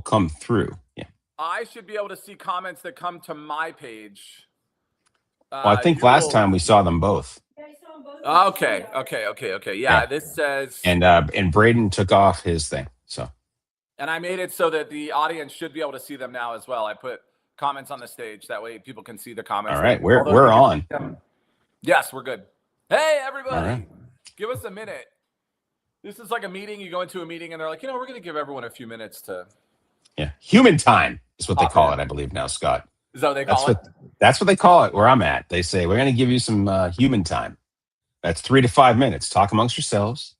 come through. Yeah. I should be able to see comments that come to my page. Well, I think last time we saw them both. Okay. Yeah, this says... And Braden took off his thing, so. And I made it so that the audience should be able to see them now as well. I put comments on the stage. That way people can see the comments. All right, we're on. Yes, we're good. Hey, everybody. Give us a minute. This is like a meeting. You go into a meeting and they're like, we're going to give everyone a few minutes to... Yeah, human time is what they call it, I believe now, Scott. Is that what they call it? That's what they call it where I'm at. They say, we're going to give you some human time. That's 3 to 5 minutes. Talk amongst yourselves.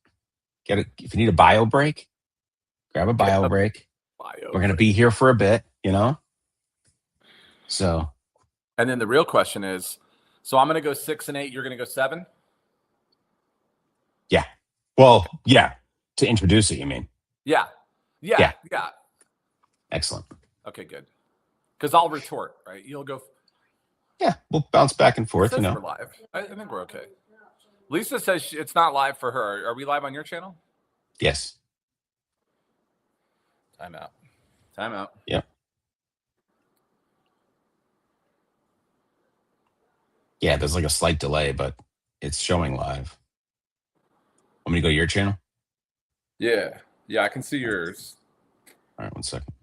If you need a bio break, grab a bio break. We're going to be here for a bit, So. And then the real question is, so I'm going to go 6 and 8. You're going to go 7? Yeah. Well, yeah. To introduce it, you mean? Yeah. Excellent. Okay, good. Because I'll retort, right? You'll go. Yeah, we'll bounce back and forth. We're live. I think we're okay. Lisa says it's not live for her. Are we live on your channel? Yes. Time out. Yep. Yeah, there's like a slight delay, but it's showing live. Want me to go to your channel? Yeah, I can see yours. All right, 1 second.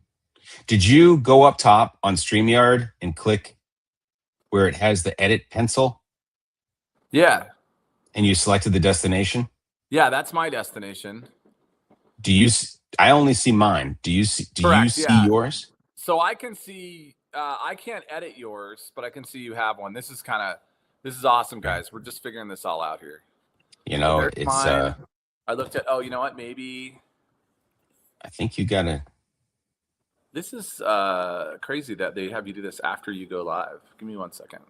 Did you go up top on StreamYard and click where it has the edit pencil? Yeah. And you selected the destination? Yeah, that's my destination. I only see mine. Do you see yours? So I can see, I can't edit yours, but I can see you have one. This is awesome, guys. We're just figuring this all out here. It's mine. I looked at, you know what? Maybe. I think you gotta. This is crazy that they have you do this after you go live. Give me 1 second.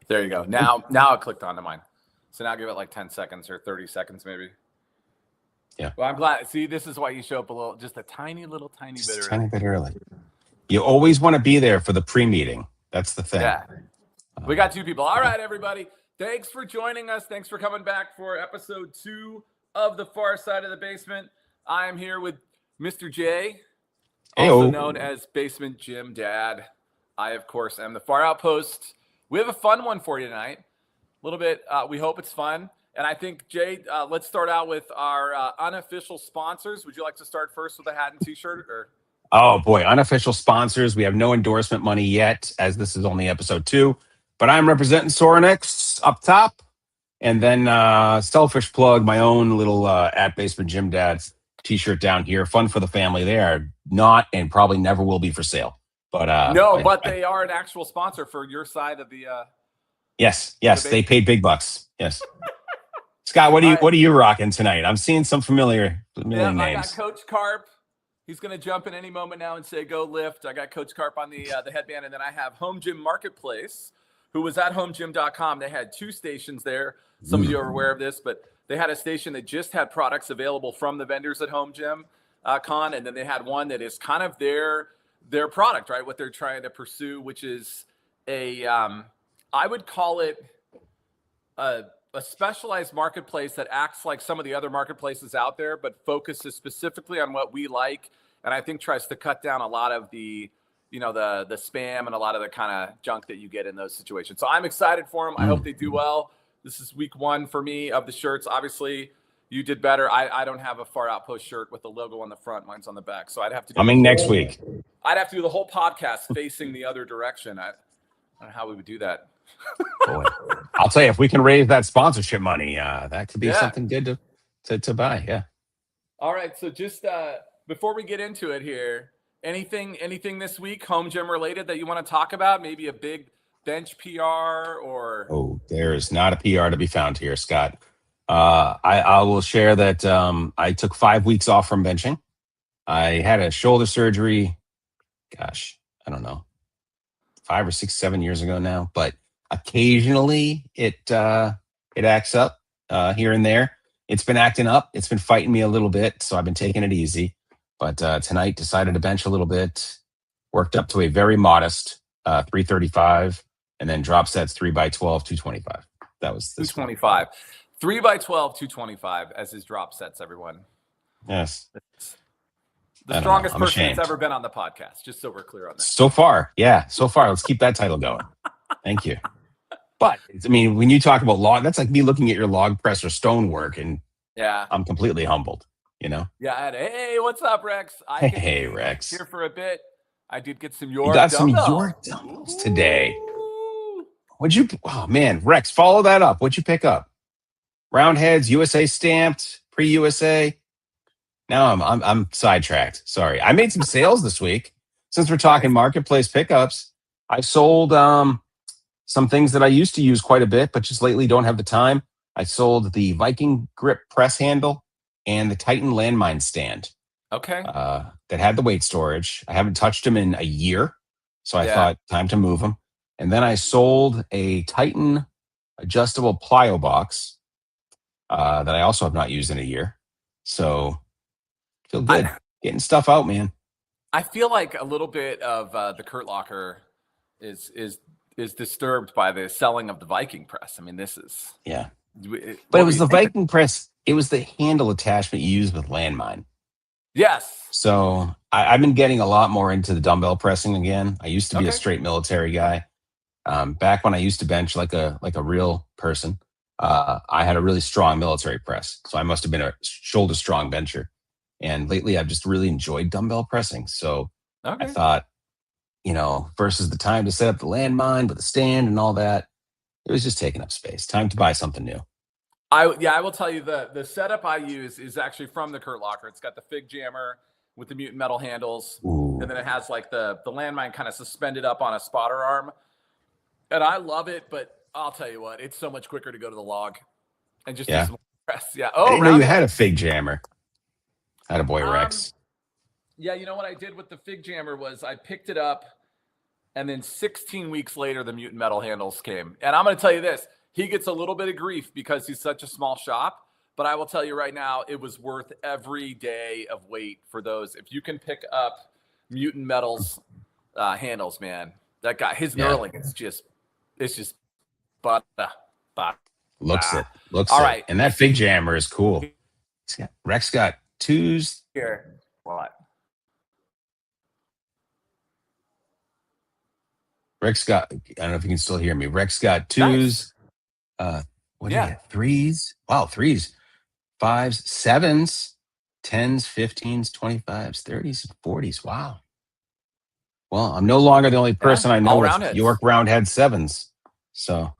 There you go. Now I clicked onto mine. So now give it like 10 seconds or 30 seconds maybe. Yeah. Well, I'm glad. See, this is why you show up just a tiny bit early. You always want to be there for the pre-meeting. That's the thing. Yeah. We got 2 people. All right, everybody. Thanks for joining us. Thanks for coming back for episode 2 of the Far Side of the Basement. I am here with Mr. J, also known as Basement Jim Dad. I, of course, am the Far Outpost. We have a fun one for you tonight. A little bit. We hope it's fun. And I think, Jay, let's start out with our unofficial sponsors. Would you like to start first with a hat and T-shirt? Or? Oh, boy. Unofficial sponsors. We have no endorsement money yet, as this is only episode 2. But I'm representing Sorenix up top. And then selfish plug, my own little at Basement Jim Dad's T-shirt down here. Fun for the family. They are not and probably never will be for sale. But but they are an actual sponsor for your side of the... Yes, they paid big bucks. Yes. Scott, what are you rocking tonight? I'm seeing some familiar names. I got Coach Carp. He's going to jump in any moment now and say, go lift. I got Coach Carp on the headband. And then I have Home Gym Marketplace, who was at homegym.com. They had 2 stations there. Some of you are aware of this, but they had a station that just had products available from the vendors at Home Gym Con. And then they had one that is kind of their product, right? What they're trying to pursue, which is I would call it a specialized marketplace that acts like some of the other marketplaces out there, but focuses specifically on what we like. And I think tries to cut down a lot of the spam and a lot of the kind of junk that you get in those situations. So I'm excited for them. I hope they do well. This is week 1 for me of the shirts. Obviously, you did better. I don't have a Far Outpost shirt with the logo on the front. Mine's on the back. So I'd have to do coming next week. I'd have to do the whole podcast facing the other direction. I don't know how we would do that. Boy, I'll tell you, if we can raise that sponsorship money, that could be something good to buy. Yeah. All right. So just before we get into it here, anything this week home gym related that you want to talk about? Maybe a big bench PR or? Oh, there is not a PR to be found here, Scott. I will share that I took 5 weeks off from benching. I had a shoulder surgery. Gosh, I don't know, 5 or 6, 7 years ago now, but occasionally it acts up. here and there. It's been acting up. It's been fighting me a little bit, so I've been taking it easy. But tonight, decided to bench a little bit. Worked up to a very modest 335, and then drop sets 3x12, 225. That was this 225. 3x12, 225 as his drop sets, everyone. Yes. The strongest person that's ever been on the podcast, just so we're clear on that. So far, yeah. So far, let's keep that title going. Thank you. But, I mean, when you talk about log, that's like me looking at your log press or stonework, and yeah, I'm completely humbled, you know? Yeah. Hey, what's up, Rex? Hey, Rex. Here for a bit. I did get some York dumbbells. Some York dumbbells today. Oh, man. Rex, follow that up. What'd you pick up? Round heads, USA stamped, pre-USA. Now I'm sidetracked. Sorry. I made some sales this week. Since we're talking marketplace pickups, I sold some things that I used to use quite a bit, but just lately don't have the time. I sold the Viking grip press handle and the Titan landmine stand. Okay. That had the weight storage. I haven't touched them in a year, so I thought time to move them. And then I sold a Titan adjustable plyo box that I also have not used in a year. So feel good getting stuff out, man. I feel like a little bit of the Kurt Locker is disturbed by the selling of the Viking press. I mean, this is but it was the Viking press. It was the handle attachment you use with landmine. Yes. So I've been getting a lot more into the dumbbell pressing again. I used to be a straight military guy. Back when I used to bench like a real person, I had a really strong military press. So I must have been a shoulder strong bencher. And lately I've just really enjoyed dumbbell pressing. So I thought, versus the time to set up the landmine with the stand and all that, it was just taking up space. Time to buy something new. I will tell you the setup I use is actually from the Kurt Locker. It's got the Fig Jammer with the mutant metal handles. Ooh. And then it has like the landmine kind of suspended up on a spotter arm. And I love it, but I'll tell you what, it's so much quicker to go to the log and just do some press. Yeah. Oh, I didn't know you had a Fig Jammer. Attaboy, Rex. Yeah, you know what I did with the Fig Jammer was I picked it up, and then 16 weeks later, the mutant metal handles came. And I'm going to tell you this. He gets a little bit of grief because he's such a small shop, but I will tell you right now, it was worth every day of wait for those. If you can pick up mutant metals handles, man, that guy, his knurling is just, it's just butter. Looks it. All right. And that Fig Jammer is cool. Rex got twos. Here. What? Rex got, I don't know if you can still hear me. Rex got twos. Nice. What do you get? Threes. Wow, threes. Fives, sevens, 10s, 15s, 25s, 30s, 40s. Wow. Well, I'm no longer the only person I know with York roundhead sevens. So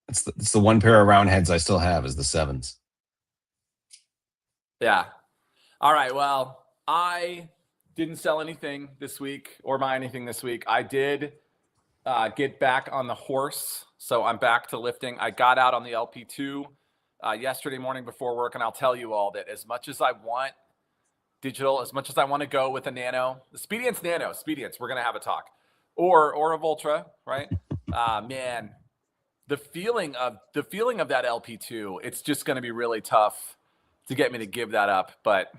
it's the one pair of roundheads I still have is the sevens. Yeah. All right. Well, I didn't sell anything this week or buy anything this week. I did get back on the horse. So I'm back to lifting. I got out on the LP2 yesterday morning before work. And I'll tell you all that as much as I want digital, as much as I want to go with a Nano, the Speedience Nano, we're going to have a talk, or a Voltra, right? Man, the feeling of that LP2, it's just going to be really tough to get me to give that up. But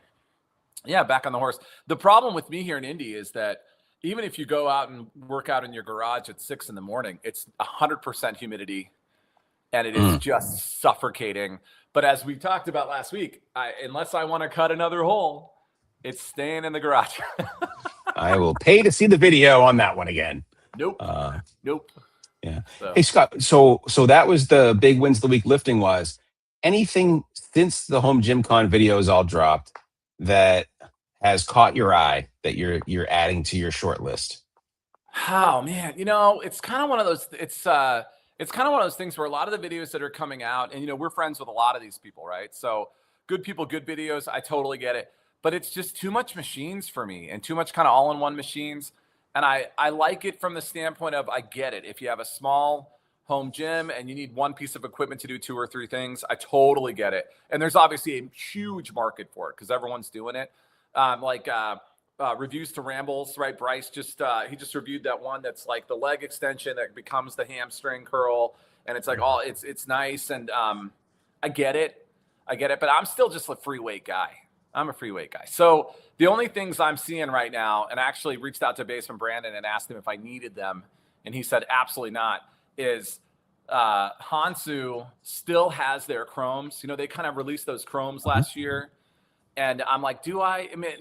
yeah, back on the horse. The problem with me here in Indy is that even if you go out and work out in your garage at 6 a.m, it's 100% humidity and it is just suffocating. But as we talked about last week, unless I want to cut another hole, it's staying in the garage. I will pay to see the video on that one again. Nope. Nope. Yeah. So. Hey, Scott, so that was the big wins of the week lifting wise. Anything since the home gym con videos all dropped that has caught your eye that you're adding to your short list? Oh man, it's kind of one of those. It's kind of one of those things where a lot of the videos that are coming out, and we're friends with a lot of these people, right? So good people, good videos. I totally get it, but it's just too much machines for me and too much kind of all-in-one machines. And I like it from the standpoint of I get it. If you have a small home gym and you need one piece of equipment to do 2 or 3 things, I totally get it. And there's obviously a huge market for it because everyone's doing it. Reviews to Rambles, right? Bryce he just reviewed that one that's like the leg extension that becomes the hamstring curl, and it's like it's nice. And I get it. But I'm still just a free weight guy. I'm a free weight guy. So the only things I'm seeing right now, and I actually reached out to Baseman Brandon and asked him if I needed them, and he said absolutely not, is Hansu still has their chromes. You know, they kind of released those chromes last year. And I'm like,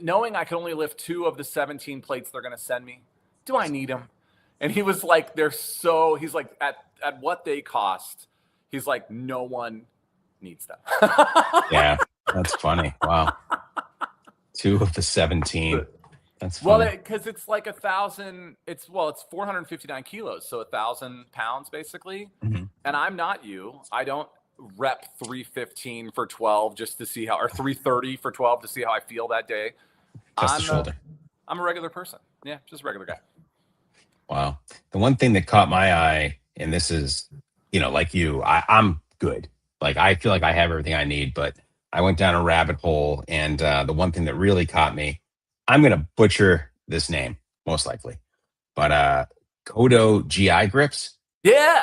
knowing I can only lift 2 of the 17 plates they're going to send me, do I need them? And he was like, he's like, at what they cost, he's like, no one needs them. Yeah, that's funny. Wow. 2 of the 17. That's funny. Well, because it's like 1,000, it's 459 kilos. So 1,000 pounds basically. Mm-hmm. And I'm not you. I don't rep 315 for 12 just to see or 330 for 12 to see how I feel that day. Just the shoulder. I'm a regular person. Yeah, just a regular guy. Wow. The one thing that caught my eye, and this is, like you, I'm good. Like, I feel like I have everything I need, but I went down a rabbit hole, and the one thing that really caught me, I'm going to butcher this name, most likely, but Kodo GI grips? Yeah.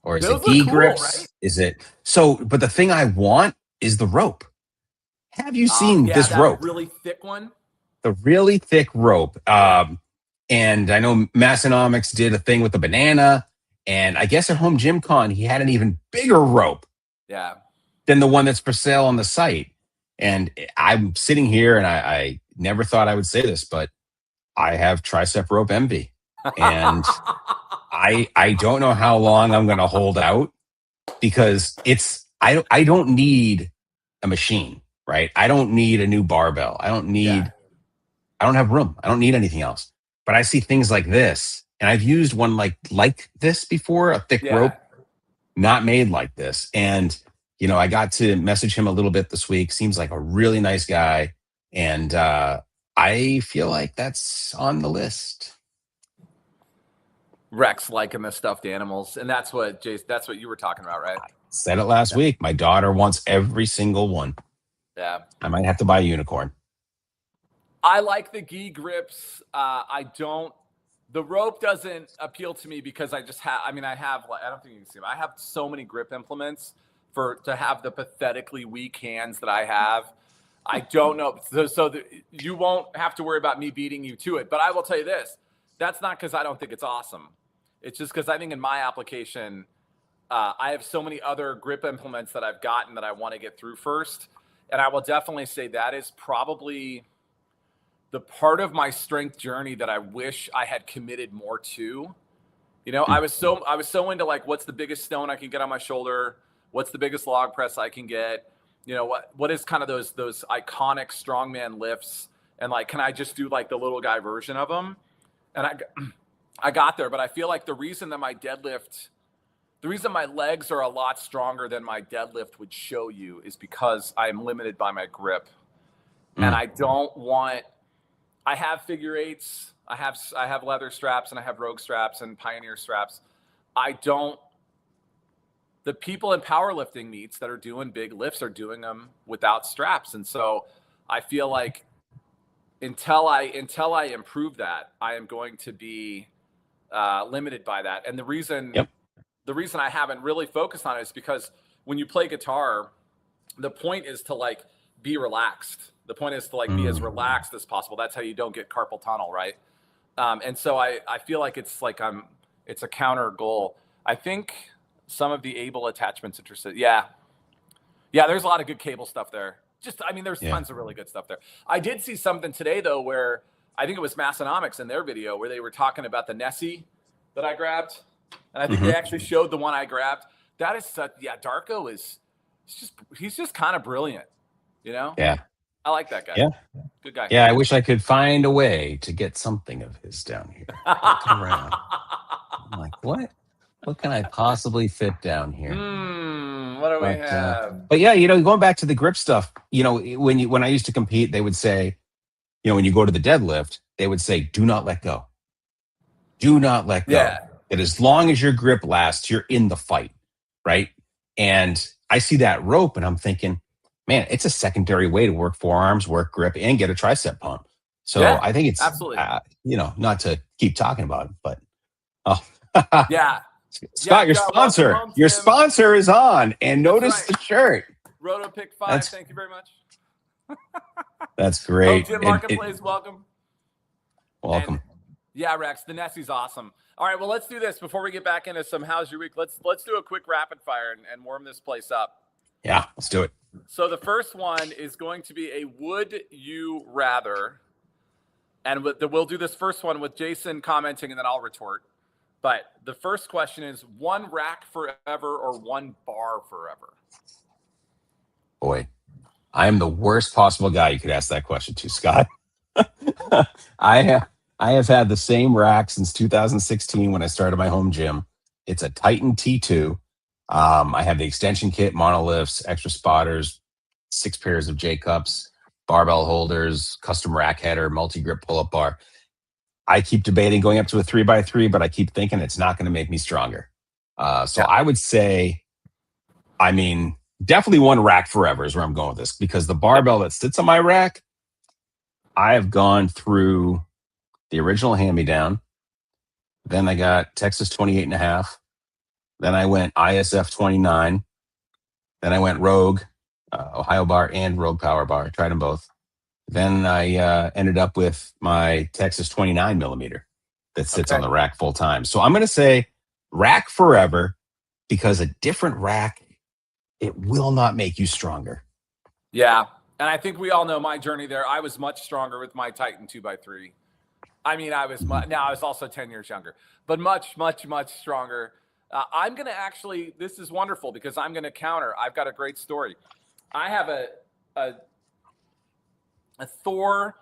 Or is it E grips? Right? Is it? So, but the thing I want is the rope. Have you seen this rope? Really thick one? The really thick rope. And I know Massonomics did a thing with the banana, and I guess at Home Gym Con, he had an even bigger rope. Yeah. Than the one that's for sale on the site. And I'm sitting here, and I never thought I would say this, but I have tricep rope envy. And I don't know how long I'm going to hold out, because I don't need a machine, right? I don't need a new barbell. I don't have room. I don't need anything else. But I see things like this, and I've used one like this before, a thick rope, not made like this. And, I got to message him a little bit this week. Seems like a really nice guy. And I feel like that's on the list. Rex liking the stuffed animals. And that's what you were talking about, right? I said it last week. My daughter wants every single one. Yeah. I might have to buy a unicorn. I like the gi grips. The rope doesn't appeal to me because I don't think you can see them. I have so many grip implements to have the pathetically weak hands that I have. I don't know. So you won't have to worry about me beating you to it. But I will tell you this. That's not because I don't think it's awesome. It's just because I think in my application, I have so many other grip implements that I've gotten that I want to get through first. And I will definitely say that is probably the part of my strength journey that I wish I had committed more to. I was so into like, what's the biggest stone I can get on my shoulder? What's the biggest log press I can get? What is kind of those iconic strongman lifts? And like, can I just do like the little guy version of them? And I got there, but I feel like the reason my legs are a lot stronger than my deadlift would show you is because I'm limited by my grip. And I have figure eights. I have leather straps, and I have Rogue straps and Pioneer straps. The people in powerlifting meets that are doing big lifts are doing them without straps. And so I feel like until I improve that, I am going to be limited by that. And the reason I haven't really focused on it is because when you play guitar, the point is to like be relaxed. The point is to like be as relaxed as possible. That's how you don't get carpal tunnel, right? And so I feel like it's a counter goal. I think some of the Able attachments interested. Yeah. There's a lot of good cable stuff there. There's tons of really good stuff there. I did see something today though, where I think it was Massonomics in their video where they were talking about the Nessie that I grabbed. And I think they actually showed the one I grabbed. That is Darko he's just kind of brilliant, Yeah. I like that guy. Yeah. Good guy. Yeah. I wish I could find a way to get something of his down here. Looking around. I'm like, what? What can I possibly fit down here? What do we have? But yeah, going back to the grip stuff, when I used to compete, they would say, when you go to the deadlift, they would say, do not let go. Do not let go. Yeah. That as long as your grip lasts, you're in the fight, right? And I see that rope and I'm thinking, man, it's a secondary way to work forearms, work grip, and get a tricep pump. So I think it's absolutely, not to keep talking about it, but yeah. Scott, Joe, welcome home, your Tim. sponsor is on, and That's notice right. the shirt. Roto Pick 5. Thank you very much. That's great. Jim Marketplace, welcome. Welcome. And, yeah, Rex, the Nessie's awesome. All right, well, let's do this before we get back into some how's your week. Let's do a quick rapid fire and warm this place up. Yeah, let's do it. So the first one is going to be a would you rather, and we'll do this first one with Jason commenting, and then I'll retort. But the first question is one rack forever or one bar forever? Boy, I am the worst possible guy you could ask that question to, Scott. I have had the same rack since 2016 when I started my home gym. It's a Titan T2. I have the extension kit, monoliths, extra spotters, 6 pairs of J cups, barbell holders, custom rack header, multi-grip pull-up bar. I keep debating going up to a 3x3, but I keep thinking it's not going to make me stronger. I would say, definitely one rack forever is where I'm going with this, because the barbell that sits on my rack, I have gone through the original hand-me-down. Then I got Texas 28.5. Then I went ISF 29. Then I went Rogue, Ohio bar and Rogue power bar. I tried them both. Then I ended up with my Texas 29 millimeter that sits on the rack full time. So I'm going to say rack forever, because a different rack, it will not make you stronger. Yeah. And I think we all know my journey there. I was much stronger with my Titan 2x3. I was also 10 years younger, but much, much, much stronger. I'm going to actually, this is wonderful because I'm going to counter. I've got a great story. I have a Thor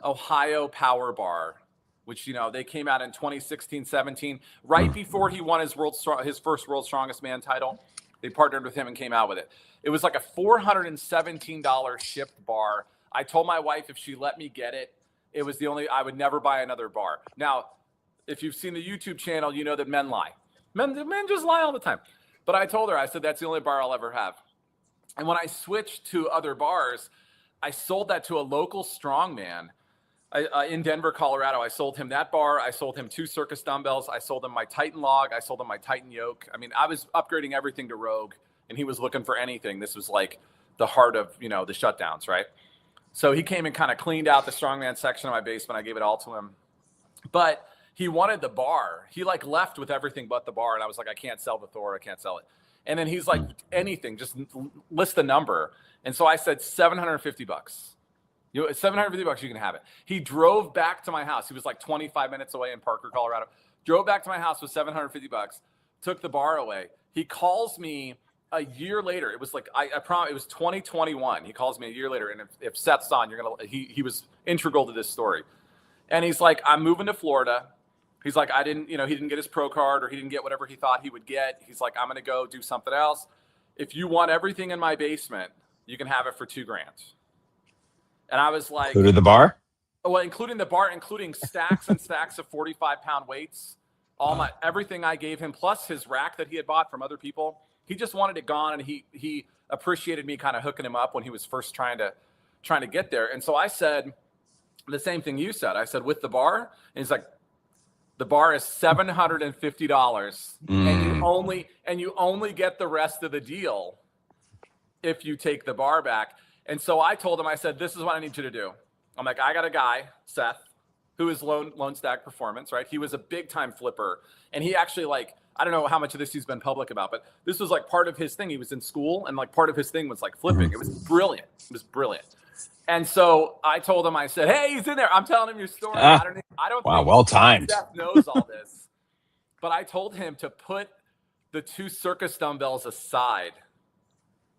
Ohio power bar, which, they came out in 2016, 17, right before he won his first World's Strongest Man title. They partnered with him and came out with it. It was like a $417 shipped bar. I told my wife if she let me get it, I would never buy another bar. Now, if you've seen the YouTube channel, you know that men lie. Men just lie all the time. But I told her, I said, that's the only bar I'll ever have. And when I switched to other bars, I sold that to a local strongman in Denver, Colorado. I sold him that bar. I sold him 2 Circus dumbbells. I sold him my Titan log. I sold him my Titan yoke. I was upgrading everything to Rogue, and he was looking for anything. This was like the heart of, the shutdowns, right? So he came and kind of cleaned out the strongman section of my basement. I gave it all to him. But he wanted the bar. He left with everything but the bar. And I was like, I can't sell the Thor. I can't sell it. And then he's like, anything, just list the number. And so I said, $750. $750, you can have it. He drove back to my house. He was like 25 minutes away in Parker, Colorado. Drove back to my house with $750, took the bar away. He calls me a year later. It was like, I promise, it was 2021. He calls me a year later. And if Seth's on, he was integral to this story. And he's like, I'm moving to Florida. He's like, he didn't get his pro card, or he didn't get whatever he thought he would get. He's like, I'm going to go do something else. If you want everything in my basement, you can have it for $2,000. And I was like, including the bar? Well, including the bar, including stacks and stacks of 45-pound weights, everything I gave him, plus his rack that he had bought from other people. He just wanted it gone, and he appreciated me kind of hooking him up when he was first trying to get there. And so I said the same thing you said. I said, with the bar, and he's like, the bar is $750, and you only get the rest of the deal if you take the bar back. And so I told him, I said, this is what I need you to do. I'm like, I got a guy, Seth, who is Lone Stack Performance, right? He was a big time flipper. And he actually, I don't know how much of this he's been public about, but this was part of his thing. He was in school, and part of his thing was flipping. It was brilliant. And so I told him, I said, hey, he's in there. I'm telling him your story. I don't wow, think well timed. Seth knows all this. But I told him to put the 2 Circus dumbbells aside.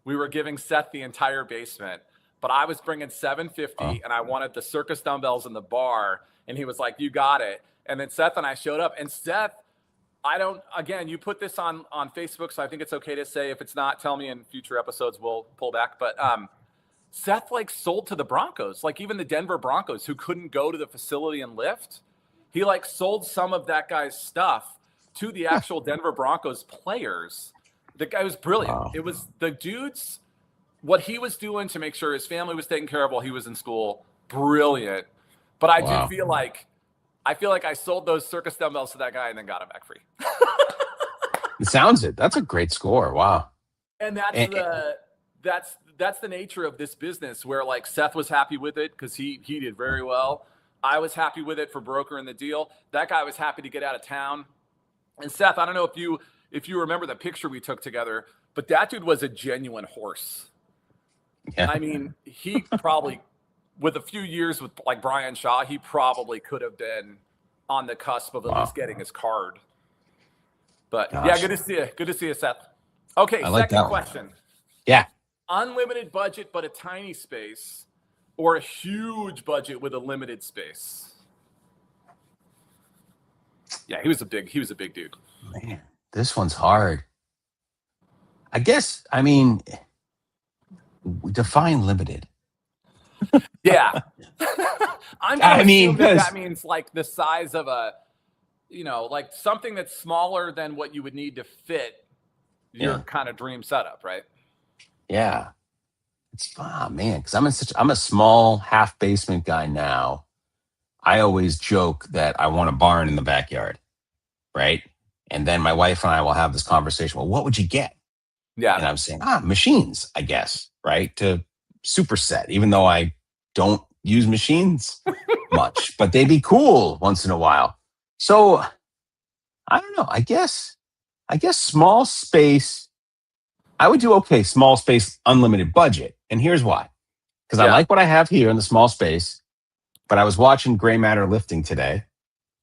We were giving Seth the entire basement, but I was bringing $750, and I wanted the Circus dumbbells in the bar. And he was like, you got it. And then Seth and I showed up, and Seth, you put this on Facebook, so I think it's okay to say. If it's not, tell me in future episodes, we'll pull back. But Seth sold to the Broncos, even the Denver Broncos, who couldn't go to the facility and lift. He sold some of that guy's stuff to the actual Denver Broncos players. The guy was brilliant. Wow. It was the dude's, what he was doing to make sure his family was taken care of while he was in school. Brilliant. But I do feel like I sold those Circus dumbbells to that guy and then got him back free. It sounds it. That's a great score. Wow. And that's And, the nature of this business where like Seth was happy with it because he did very well. I was happy with it for brokering the deal. That guy was happy to get out of town. And Seth, I don't know if you remember the picture we took together, but that dude was a genuine horse. yeah. I mean, he probably, with a few years with like Brian Shaw, he probably could have been on the cusp of at least getting his card. But yeah, good to see you. Good to see you, Seth. Okay, I like second that one. question. Yeah. Unlimited budget but a tiny space, or a huge budget with a limited space? Yeah, he was a big dude. Man, this one's hard. I guess, I mean, define limited. Yeah. I'm I going to mean, assume that 'cause- that means like the size of a, like something that's smaller than what you would need to fit your kind of dream setup, right? Yeah. It's man, because I'm a small half basement guy now. I always joke that I want a barn in the backyard, right? And then my wife and I will have this conversation. Well, what would you get? Yeah. And I'm saying, machines, I guess, right? To superset, even though I don't use machines much, but they'd be cool once in a while. So I don't know. I guess small space. I would do okay, small space, unlimited budget. And here's why. Because I like what I have here in the small space, but I was watching Gray Matter Lifting today.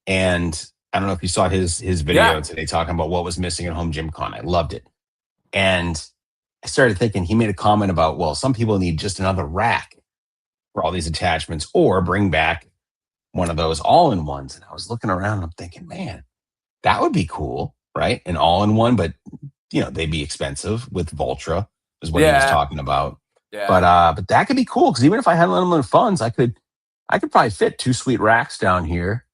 And I don't know if you saw his video today talking about what was missing at Home Gym Con. I loved it. And I started thinking, he made a comment about, well, some people need just another rack for all these attachments, or bring back one of those all-in-ones. And I was looking around and I'm thinking, man, that would be cool, right? An all-in-one, but they'd be expensive with Voltra, is what he was talking about. Yeah. But that could be cool, because even if I had unlimited funds, I could probably fit 2 sweet racks down here,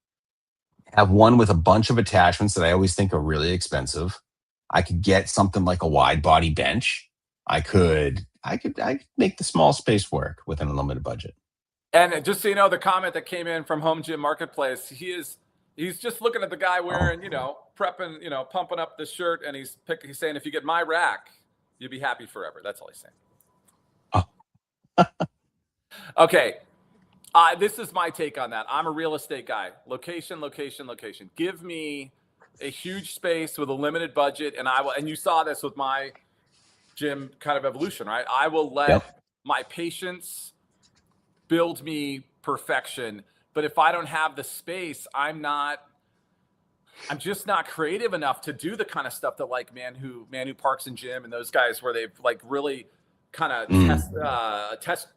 have one with a bunch of attachments that I always think are really expensive. I could get something like a wide body bench. I could make the small space work with an unlimited budget. And just so you know, the comment that came in from Home Gym Marketplace, he's just looking at the guy wearing, prepping, pumping up the shirt, and he's saying, if you get my rack, you'll be happy forever. That's all he's saying. Oh. Okay. This is my take on that. I'm a real estate guy. Location, location, location. Give me a huge space with a limited budget, and and you saw this with my gym kind of evolution, right? I will let my patience build me perfection. But if I don't have the space, I'm just not creative enough to do the kind of stuff that like Man Who Parks and Gym and those guys, where they've like really kind of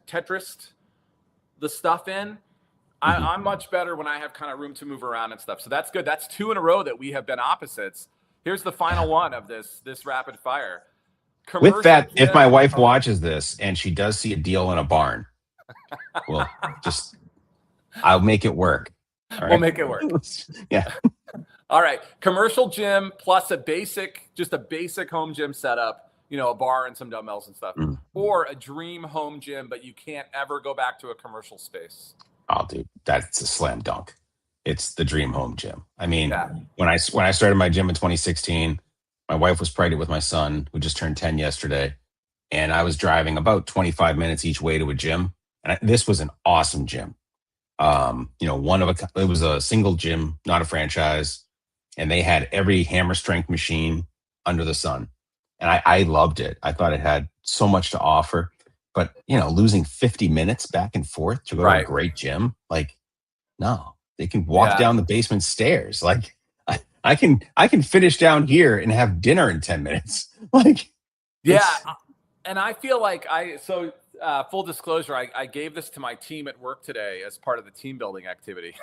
Tetrised the stuff in. I'm much better when I have kind of room to move around and stuff. So that's good. That's 2 in a row that we have been opposites. Here's the final one of this rapid fire. With that, if my wife watches this and she does see a deal in a barn, well, I'll make it work. All right? We'll make it work. Yeah. All right. Commercial gym plus a basic home gym setup, a bar and some dumbbells and stuff, or a dream home gym, but you can't ever go back to a commercial space. Oh, dude, that's a slam dunk. It's the dream home gym. I mean, when I started my gym in 2016, my wife was pregnant with my son, who just turned 10 yesterday. And I was driving about 25 minutes each way to a gym. And this was an awesome gym. It was a single gym, not a franchise. And they had every hammer strength machine under the sun. And I loved it. I thought it had so much to offer. But, losing 50 minutes back and forth to go to a great gym, like, no, they can walk down the basement stairs. Like, I can finish down here and have dinner in 10 minutes. Like, and I feel like full disclosure, I gave this to my team at work today as part of the team building activity.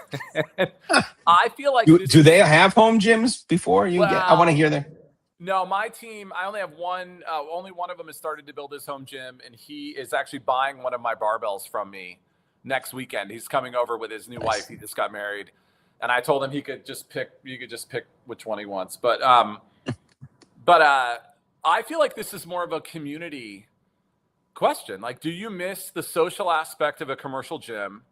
I feel like do they have home gyms before you get? I want to hear that. No, my team, I only have one. Only one of them has started to build his home gym, and he is actually buying one of my barbells from me next weekend. He's coming over with his new wife. He just got married, and I told him you could just pick which one he wants. But I feel like this is more of a community question. Like, do you miss the social aspect of a commercial gym,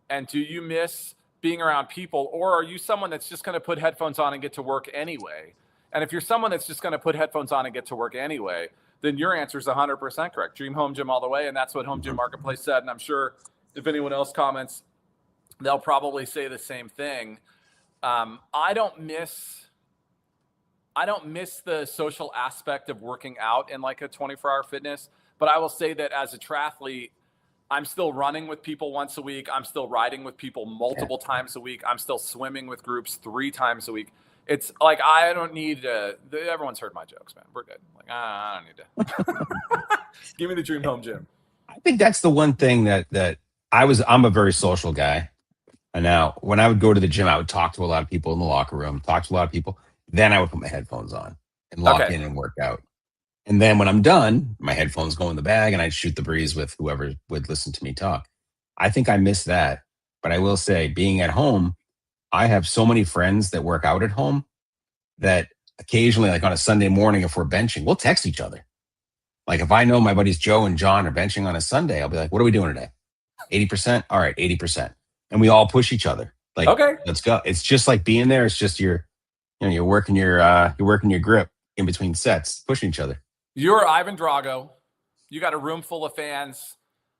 and do you miss being around people, or are you someone that's just going to put headphones on and get to work anyway? And if you're someone that's just going to put headphones on and get to work anyway, then your answer is 100% correct. Dream home gym all the way. And that's what Home Gym Marketplace said. And I'm sure if anyone else comments, they'll probably say the same thing. I don't miss the social aspect of working out in like a 24-hour fitness, but I will say that as a triathlete, I'm still running with people once a week. I'm still riding with people multiple times a week. I'm still swimming with groups 3 times a week. It's like, I don't need to, everyone's heard my jokes, man. We're good. Like, I don't need to. Give me the dream home gym. I think that's the one thing that I'm a very social guy. And now when I would go to the gym, I would talk to a lot of people in the locker room, talk to a lot of people. Then I would put my headphones on and lock in and work out. And then when I'm done, my headphones go in the bag and I shoot the breeze with whoever would listen to me talk. I think I miss that. But I will say, being at home, I have so many friends that work out at home that occasionally, like on a Sunday morning, if we're benching, we'll text each other. Like if I know my buddies Joe and John are benching on a Sunday, I'll be like, what are we doing today? 80%? All right, 80%. And we all push each other. Like, okay, let's go. It's just like being there. It's just you're working your grip in between sets, pushing each other. You're Ivan Drago. You got a room full of fans.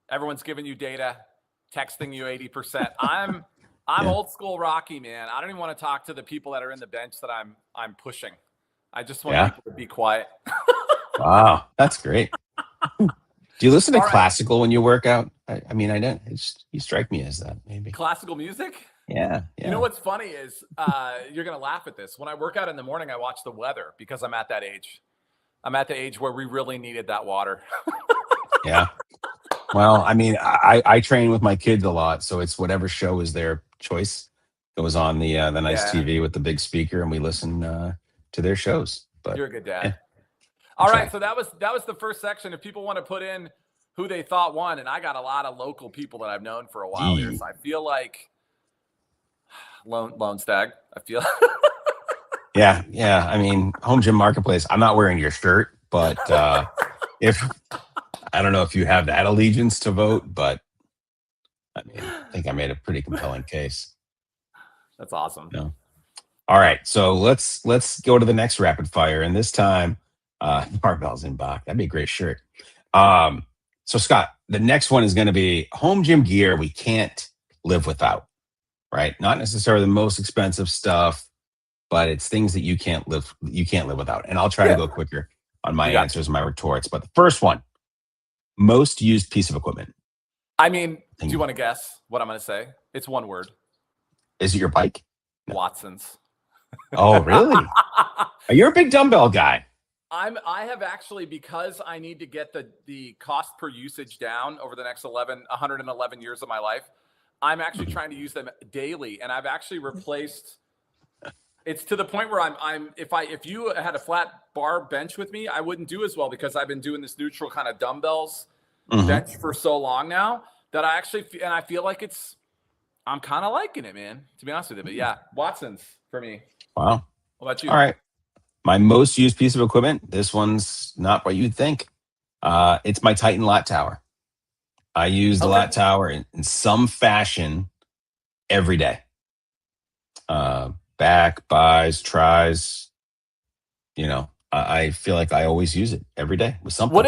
Everyone's giving you data, texting you 80%. I'm old school Rocky, man. I don't even want to talk to the people that are in the bench that I'm pushing. I just want people to be quiet. Wow, that's great. Do you listen to classical when you work out? I mean, I don't. You strike me as that, maybe. Classical music? Yeah. You know what's funny is you're gonna laugh at this. When I work out in the morning, I watch the weather because I'm at that age. I'm at the age where we really needed that water. Yeah. Well, I mean, I train with my kids a lot, so it's whatever show is their choice. It was on the nice TV with the big speaker, and we listen to their shows. But you're a good dad. All right, so that was the first section. If people want to put in who they thought won, and I got a lot of local people that I've known for a while here, so I feel like Lone Stag. I feel. Yeah. I mean, Home Gym Marketplace. I'm not wearing your shirt, but if I don't know if you have that allegiance to vote, but I mean, I think I made a pretty compelling case. That's awesome. No. All right, so let's go to the next rapid fire, and this time, barbells in Bach. That'd be a great shirt. So Scott, the next one is going to be home gym gear we can't live without. Right? Not necessarily the most expensive stuff, but it's things that you can't live without. And I'll try to go quicker on my answers and my retorts. But the first one, most used piece of equipment. I mean, do you want to guess what I'm going to say? It's one word. Is it your bike? No. Watson's. Oh, really? You're a big dumbbell guy. I have actually, because I need to get the cost per usage down over the next 111 years of my life, I'm actually trying to use them daily, and I've actually replaced. It's to the point where if you had a flat bar bench with me, I wouldn't do as well because I've been doing this neutral kind of dumbbells bench for so long now that I actually and I feel like I'm kind of liking it, man. To be honest with you, but yeah, Watson's for me. Wow. What about you? All right, my most used piece of equipment. This one's not what you'd think. It's my Titan lat tower. I use the lat tower in some fashion every day. Back, buys, tries. I feel like I always use it every day with something. What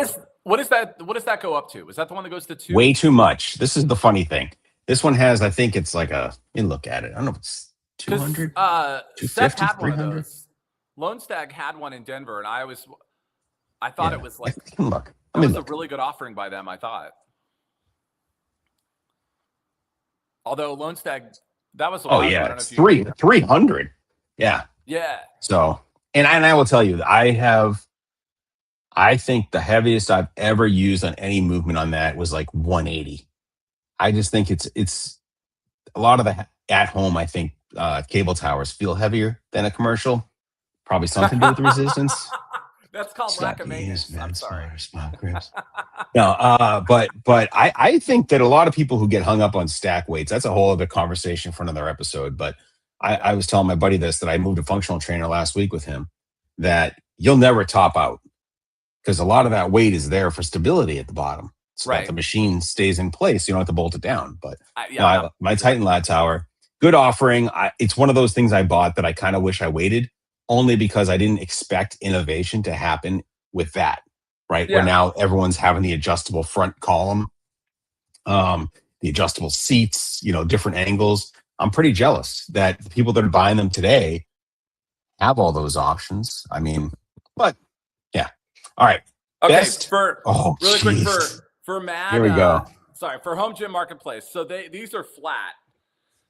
does that go up to? Is that the one that goes to 2? Way too much. This is the funny thing. This one has, I think it's like let me look at it. I don't know if it's 200, 250, 300. Lone Stag had one in Denver, and I thought it was like look. It was a really good offering by them, I thought. Although Lone Stag, that was it's 300. Yeah. So, and I will tell you, I think the heaviest I've ever used on any movement on that was like 180. I just think it's a lot of the at home. I think cable towers feel heavier than a commercial. Probably something to do with the resistance. That's called lack of maintenance. I'm sorry. No, but I think that a lot of people who get hung up on stack weights, that's a whole other conversation for another episode. But I was telling my buddy that I moved a functional trainer last week with him, that you'll never top out because a lot of that weight is there for stability at the bottom. So that the machine stays in place. You don't have to bolt it down. But my Titan lat tower, good offering. It's one of those things I bought that I kind of wish I waited only because I didn't expect innovation to happen with that, right? Where Yeah. now everyone's having the adjustable front column, the adjustable seats, different angles. I'm pretty jealous that the people that are buying them today have all those options. I mean, but yeah. All right. Okay, Best. for Oh, really quick jeez. for Mad, Here we go. sorry, for Home Gym Marketplace. So these are flat.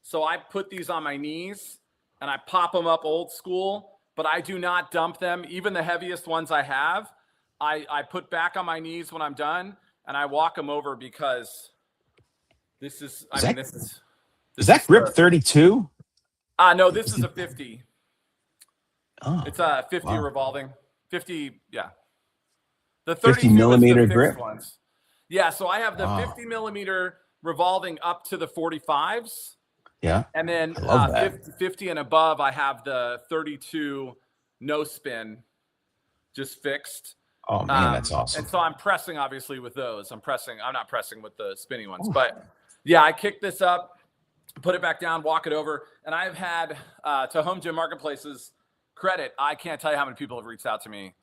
So I put these on my knees and I pop them up old school, but I do not dump them. Even the heaviest ones I have, I put back on my knees when I'm done and I walk them over because this is, I mean, this Is is that grip the, 32? no, this is a 50. Oh, It's a 50 wow. revolving 50. Yeah. The 50 32 is the millimeter fixed grip. ones. Yeah. So I have the Wow. 50 millimeter revolving up to the 45s. Yeah. And then I love that. 50 and above, I have the 32 no spin just fixed. Oh man, that's awesome. And so I'm pressing obviously with those. I'm not pressing with the spinning ones, but yeah, I kick this up, put it back down, walk it over. And I've had to Home Gym Marketplace's credit, I can't tell you how many people have reached out to me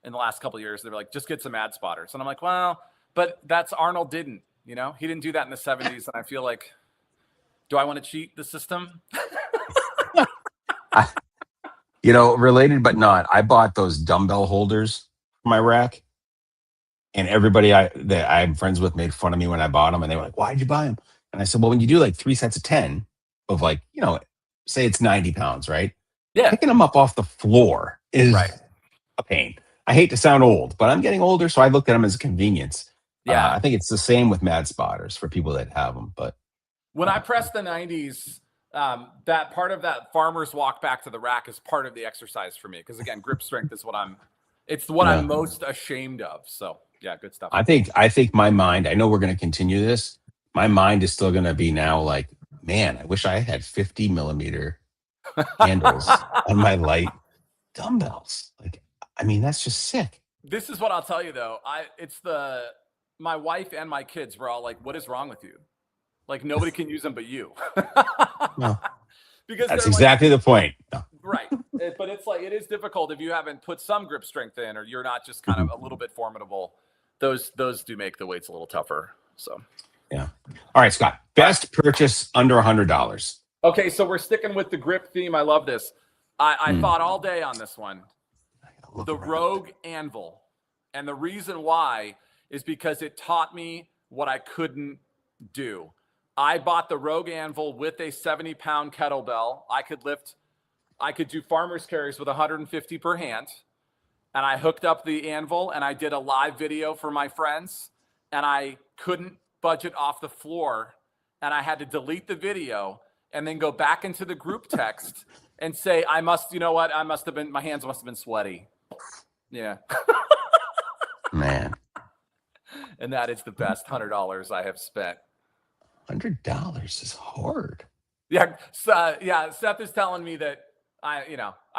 in the last couple of years. They're like, just get some ad spotters. And I'm like, well, but that's Arnold didn't, he didn't do that in the 70s. And I feel like, do I want to cheat the system? Related but not. I bought those dumbbell holders for my rack, and everybody that I'm friends with made fun of me when I bought them, and they were like, "Why'd you buy them?" And I said, "Well, when you do like 3 sets of 10 of like, say it's 90 pounds, right? Yeah. Picking them up off the floor is a pain. I hate to sound old, but I'm getting older, so I looked at them as a convenience. Yeah. I think it's the same with Mad Spotters for people that have them, but when I press the 90s, that part of that farmer's walk back to the rack is part of the exercise for me. Because again, grip strength is I'm most ashamed of. So yeah, good stuff. I think my mind, I know we're going to continue this. My mind is still going to be now like, man, I wish I had 50 millimeter handles on my light dumbbells. Like, I mean, that's just sick. This is what I'll tell you though. My wife and my kids were all like, what is wrong with you? Like nobody can use them but you. No. Because that's exactly the point. No. Right. But it's like, it is difficult if you haven't put some grip strength in, or you're not just kind of a little bit formidable. Those do make the weights a little tougher. So, yeah. All right, Scott, best purchase under $100. Okay. So we're sticking with the grip theme. I love this. I thought all day on this one, the Rogue Anvil. And the reason why is because it taught me what I couldn't do. I bought the Rogue Anvil with a 70-pound kettlebell. I could do farmer's carries with 150 per hand. And I hooked up the anvil and I did a live video for my friends. And I couldn't budge it off the floor. And I had to delete the video and then go back into the group text and say, my hands must have been sweaty. Yeah. Man. And that is the best $100 I have spent. $100 is hard. Yeah. So, Seth is telling me that I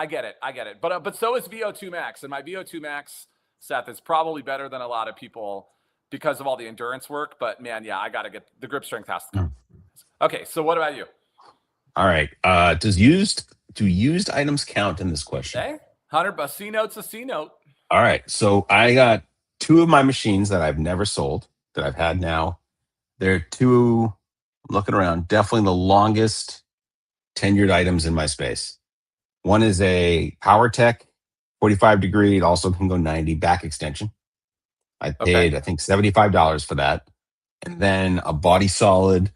get it. But so is VO2 Max. And my VO2 Max, Seth, is probably better than a lot of people because of all the endurance work. But man, yeah, I got to get the grip strength has to come. Okay. So what about you? All right. Do used items count in this question? Okay. 100, a C note's a C note. All right. So I got 2 of my machines that I've never sold that I've had now. They're 2, I'm looking around, definitely the longest tenured items in my space. One is a PowerTech 45 degree. It also can go 90 back extension. I paid, I think, $75 for that. And then a Body Solid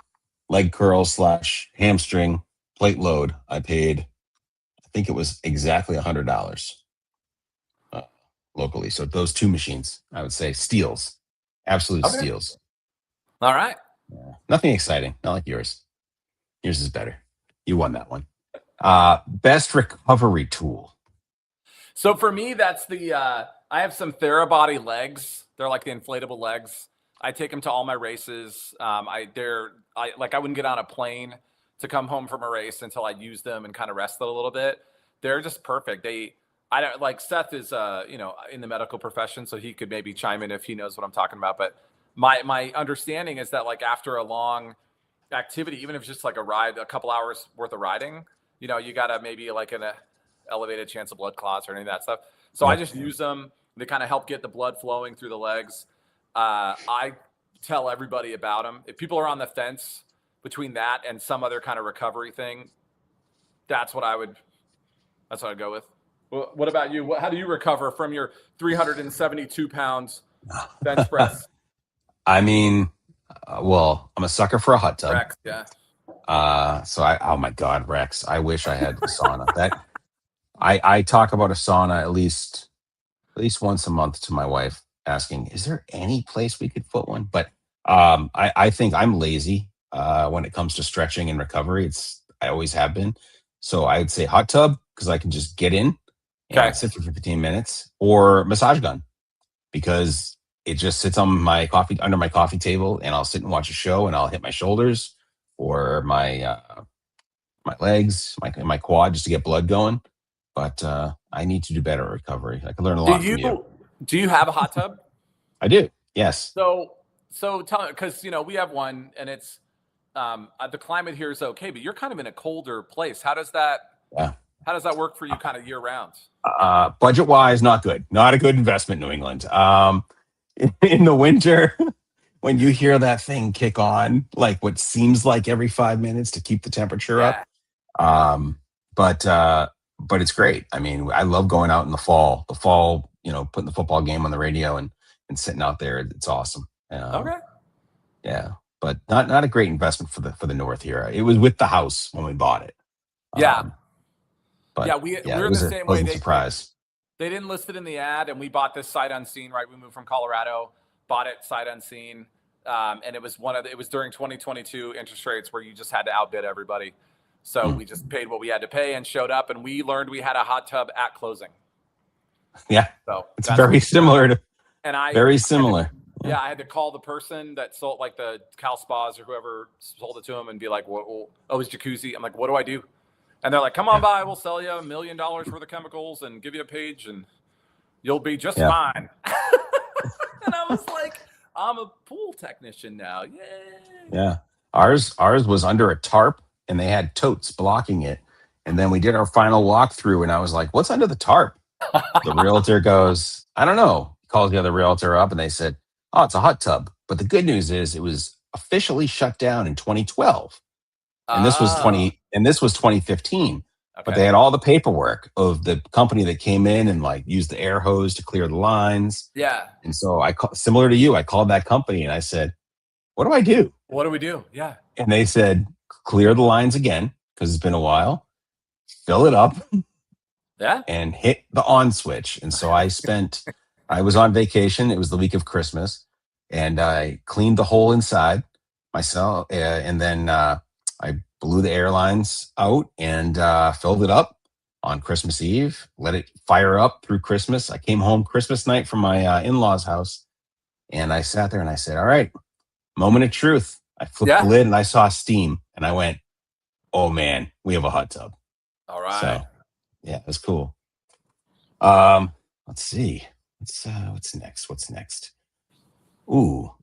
leg curl / hamstring plate load. I paid, I think it was exactly $100 locally. So those 2 machines, I would say steals, absolute steals. All right. Yeah. Nothing exciting, not like yours. Yours is better. You won that one. Best recovery tool. So for me, that's I have some Therabody legs. They're like the inflatable legs. I take them to all my races. I wouldn't get on a plane to come home from a race until I use them and kind of rest it a little bit. They're just perfect. I don't like Seth is in the medical profession, so he could maybe chime in if he knows what I'm talking about. But my understanding is that like after a long activity, even if it's just like a ride, a couple hours worth of riding, you got to maybe like elevated chance of blood clots or any of that stuff. So I just use them to kind of help get the blood flowing through the legs. I tell everybody about them. If people are on the fence between that and some other kind of recovery thing, that's what I'd go with. What about you? How do you recover from your 372 pounds bench press? I mean, well, I'm a sucker for a hot tub. Rex, yeah. Oh my God, Rex, I wish I had the sauna. I talk about a sauna at least once a month to my wife, asking, is there any place we could put one? But I think I'm lazy when it comes to stretching and recovery. I always have been. So I'd say hot tub, because I can just get in and sit for 15 minutes, or massage gun, because it just sits on under my coffee table, and I'll sit and watch a show, and I'll hit my shoulders or my legs, my quad, just to get blood going. But I need to do better at recovery. I can learn a lot from you. Do you have a hot tub? I do. Yes. So tell me, because we have one, and it's the climate here is okay, but you're kind of in a colder place. How does that work for you, kind of year round? Budget wise, not good. Not a good investment, New England. In the winter, when you hear that thing kick on, like what seems like every 5 minutes to keep the temperature up. But it's great. I mean, I love going out in the fall. Putting the football game on the radio and sitting out there. It's awesome. Okay. Yeah, but not a great investment for the North here. It was with the house when we bought it. Yeah. But we're in the same way. Surprise. They didn't list it in the ad, and we bought this sight unseen. Right, we moved from Colorado, bought it sight unseen, and it was it was during 2022 interest rates where you just had to outbid everybody. So we just paid what we had to pay and showed up, and we learned we had a hot tub at closing. Yeah, so it's very similar to. And very similar. I had to call the person that sold, like the Cal Spas or whoever sold it to him, and be like, "Oh, it's jacuzzi." I'm like, "What do I do?" And they're like, "Come on by, we'll sell you $1 million worth of chemicals and give you a page, and you'll be just fine." And I was like, "I'm a pool technician now, yay!" Yeah, ours was under a tarp, and they had totes blocking it. And then we did our final walkthrough, and I was like, "What's under the tarp?" The realtor goes, "I don't know." He calls the other realtor up, and they said, "Oh, it's a hot tub." But the good news is it was officially shut down in 2012. And this was 2015. Okay. But they had all the paperwork of the company that came in and used the air hose to clear the lines. Yeah. And so similar to you, I called that company and I said, "What do I do?" What do we do? Yeah. And they said, "Clear the lines again, because it's been a while. Fill it up." Yeah. And hit the on switch. And so I was on vacation. It was the week of Christmas, and I cleaned the hole inside myself. And then I blew the airlines out and filled it up on Christmas Eve, let it fire up through Christmas. I came home Christmas night from my in-laws' house, and I sat there and I said, "All right, moment of truth." I flipped the lid and I saw steam, and I went, "Oh man, we have a hot tub." All right. So, yeah, it was cool. Let's see. What's next? Ooh,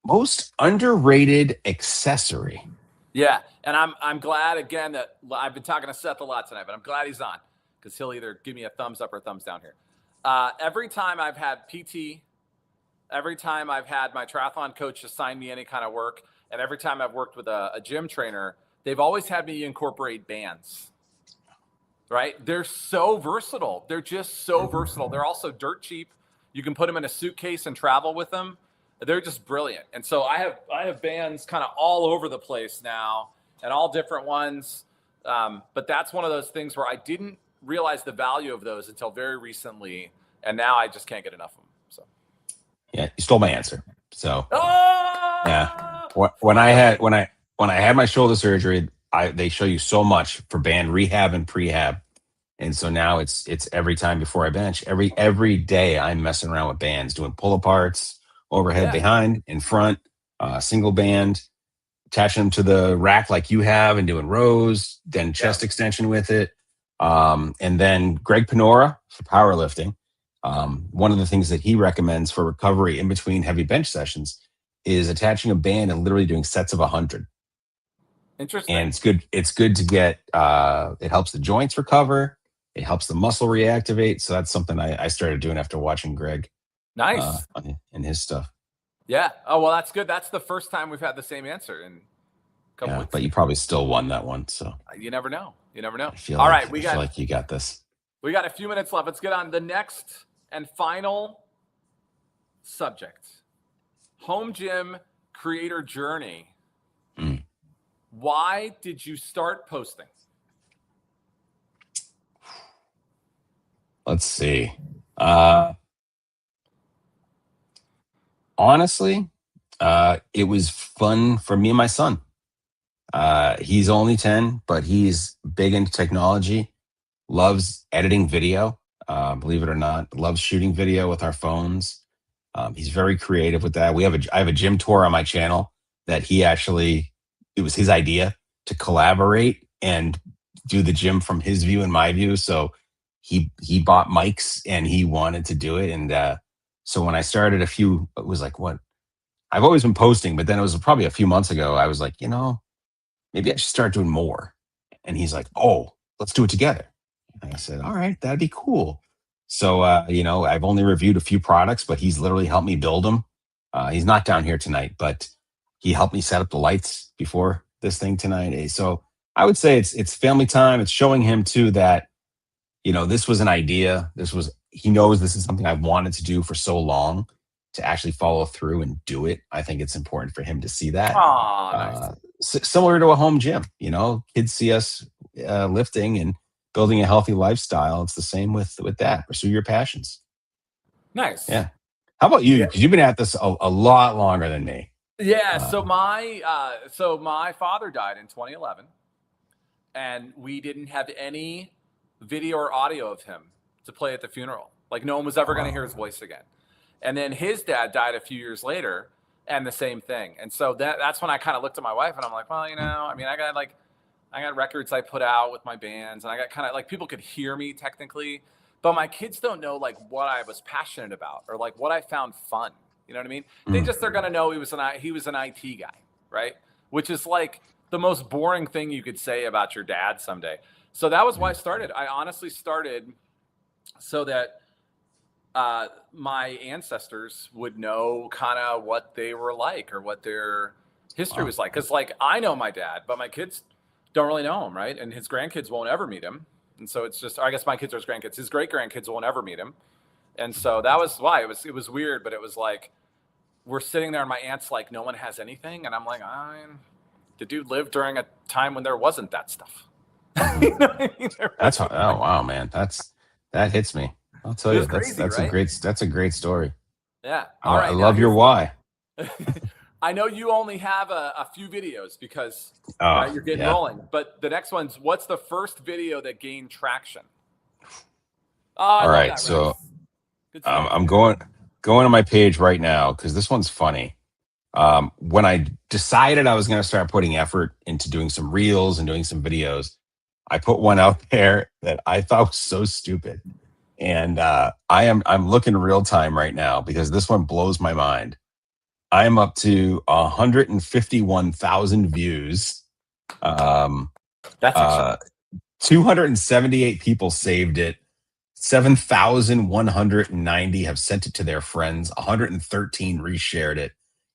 most underrated accessory. Yeah, and I'm glad again that I've been talking to Seth a lot tonight, but I'm glad he's on, because he'll either give me a thumbs up or a thumbs down here. Every time I've had PT, every time I've had my triathlon coach assign me any kind of work, and every time I've worked with a gym trainer, they've always had me incorporate bands. Right? They're so versatile. They're just so versatile. They're also dirt cheap. You can put them in a suitcase and travel with them. They're just brilliant. And so I have bands kind of all over the place now, and all different ones. But that's one of those things where I didn't realize the value of those until very recently, and now I just can't get enough of them. So yeah, you stole my answer. So yeah, when I had my shoulder surgery, they show you so much for band rehab and prehab. And so now it's every time before I bench, every day I'm messing around with bands, doing pull aparts, overhead, behind, in front, single band, attaching them to the rack like you have, and doing rows, then chest extension with it. And then Greg Panora for powerlifting. One of the things that he recommends for recovery in between heavy bench sessions is attaching a band and literally doing sets of 100. Interesting. And it's good to get, it helps the joints recover. It helps the muscle reactivate. So that's something I started doing after watching Greg Nice. and his stuff. Yeah. Oh, well, that's good. That's the first time we've had the same answer in a couple Yeah, weeks. but you probably still won that one. So You never know. You never know. I feel All like right, I feel like you got this. we got a few minutes left. Let's get on the next and final subject. Home gym creator journey. Mm. Why did you start posting? Let's see. Honestly, it was fun for me and my son. He's only 10, but he's big into technology, loves editing video, believe it or not, loves shooting video with our phones. He's very creative with that. I have a gym tour on my channel that it was his idea to collaborate and do the gym from his view and my view. So he bought mics and he wanted to do it. And so when I started it was like, what? I've always been posting, but then it was probably a few months ago. I was like, maybe I should start doing more. And he's like, oh, let's do it together. And I said, all right, that'd be cool. So, I've only reviewed a few products, but he's literally helped me build them. He's not down here tonight, but he helped me set up the lights before this thing tonight. So I would say it's family time. It's showing him too that, this was an idea. He knows this is something I've wanted to do for so long. To actually follow through and do it, I think it's important for him to see that. Oh, nice. Similar to a home gym, kids see us lifting and building a healthy lifestyle. It's the same with that. Pursue your passions. Nice. Yeah. How about you? Because you've been at this a lot longer than me. Yeah. So my father died in 2011, and we didn't have any video or audio of him to play at the funeral. Like no one was ever going to hear his voice again. And then his dad died a few years later, and the same thing. And so that's when I kind of looked at my wife, and I'm like, well, I got records I put out with my bands, and I got kind of like people could hear me technically, but my kids don't know like what I was passionate about or like what I found fun. You know what I mean? They're gonna know he was an IT guy, right? Which is like the most boring thing you could say about your dad someday. So that was why I started. I honestly started so that my ancestors would know kind of what they were like or what their history was like. Because like I know my dad, but my kids don't really know him, right? And his grandkids won't ever meet him. And so it's just, I guess my kids are his grandkids. His great grandkids won't ever meet him. And so that was why it was weird, but it was like we're sitting there and my aunt's like, no one has anything, and I'm like, the dude lived during a time when there wasn't that stuff. You know what I mean? Oh wow, man, that hits me. I'll tell you, crazy, that's right? a great story. Yeah. All right. I love your why. I know you only have a few videos because you're getting rolling. But the next one's what's the first video that gained traction? All right, so I'm going to my page right now because this one's funny. When I decided I was going to start putting effort into doing some reels and doing some videos, I put one out there that I thought was so stupid. And I'm looking real time right now because this one blows my mind. I am up to 151,000 views. That's 278 people saved it. 7,190 have sent it to their friends. 113 reshared it.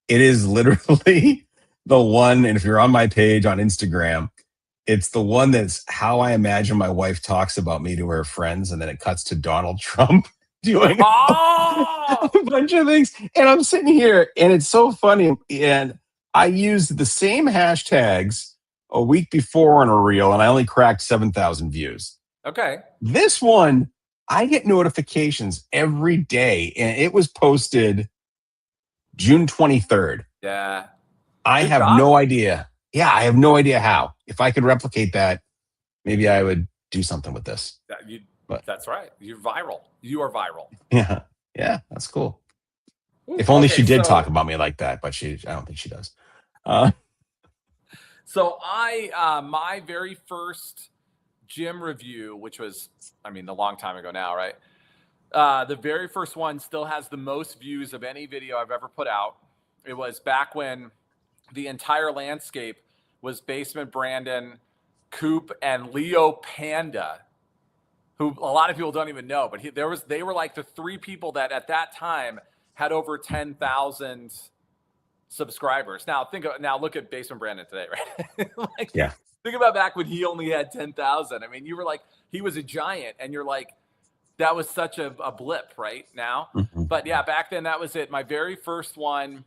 It is literally the one. And if you're on my page on Instagram, it's the one that's how I imagine my wife talks about me to her friends. And then it cuts to Donald Trump doing a bunch of things. And I'm sitting here and it's so funny. And I used the same hashtags a week before on a reel and I only cracked 7,000 views. Okay. This one, I get notifications every day and it was posted June 23rd. Yeah. I have no idea. Yeah, I have no idea how. If I could replicate that, maybe I would do something with this. That's right. You're viral. You are viral. Yeah. Yeah, that's cool. If only she did talk about me like that, but I don't think she does. So my very first gym review, which was, a long time ago now, right? The very first one still has the most views of any video I've ever put out. It was back when the entire landscape was Basement Brandon, Coop, and Leo Panda who a lot of people don't even know, but they were like the 3 people that at that time had over 10,000 subscribers. Now look at Basement Brandon today, right? Like, Yeah. think about back when he only had 10,000. I mean, you were like, he was a giant, and you're like, that was such a blip right now. Mm-hmm. But yeah, back then that was it. My very first one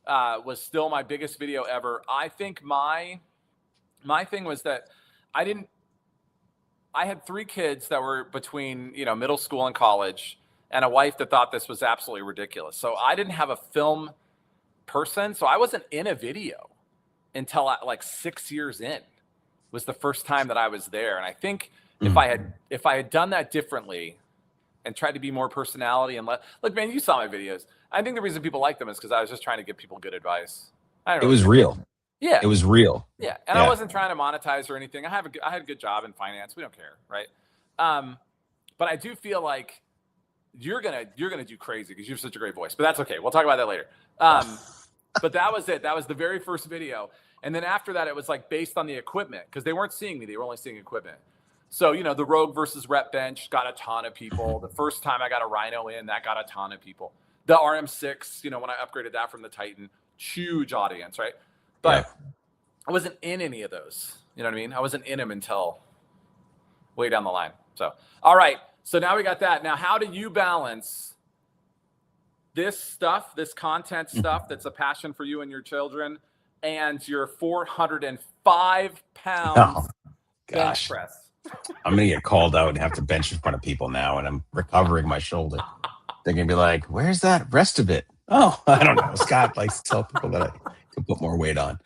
was still my biggest video ever. I think my thing was that I had 3 kids that were between, middle school and college, and a wife that thought this was absolutely ridiculous. So I didn't have a film person. So I wasn't in a video until like 6 years in was the first time that I was there. And I think if I had done that differently and tried to be more personality and look, man, you saw my videos. I think the reason people like them is because I was just trying to give people good advice. It was real. Yeah. It was real. Yeah. And I wasn't trying to monetize or anything. I had a good job in finance. We don't care. Right. But I do feel like you're going to do crazy because you have such a great voice, but that's okay. We'll talk about that later. But that was it. That was the very first video. And then after that, it was like based on the equipment because they weren't seeing me. They were only seeing equipment. So, the Rogue versus Rep Bench got a ton of people. The first time I got a Rhino in, that got a ton of people. The RM6, when I upgraded that from the Titan, huge audience, right? But I wasn't in any of those. You know what I mean? I wasn't in them until way down the line. So, all right. So now we got that. Now, how do you balance this stuff, this content stuff that's a passion for you and your children, and your 405 pounds bench press? I'm going to get called out and have to bench in front of people now, and I'm recovering my shoulder. They're going to be like, where's that rest of it? Oh, I don't know. Scott likes to tell people that I can put more weight on.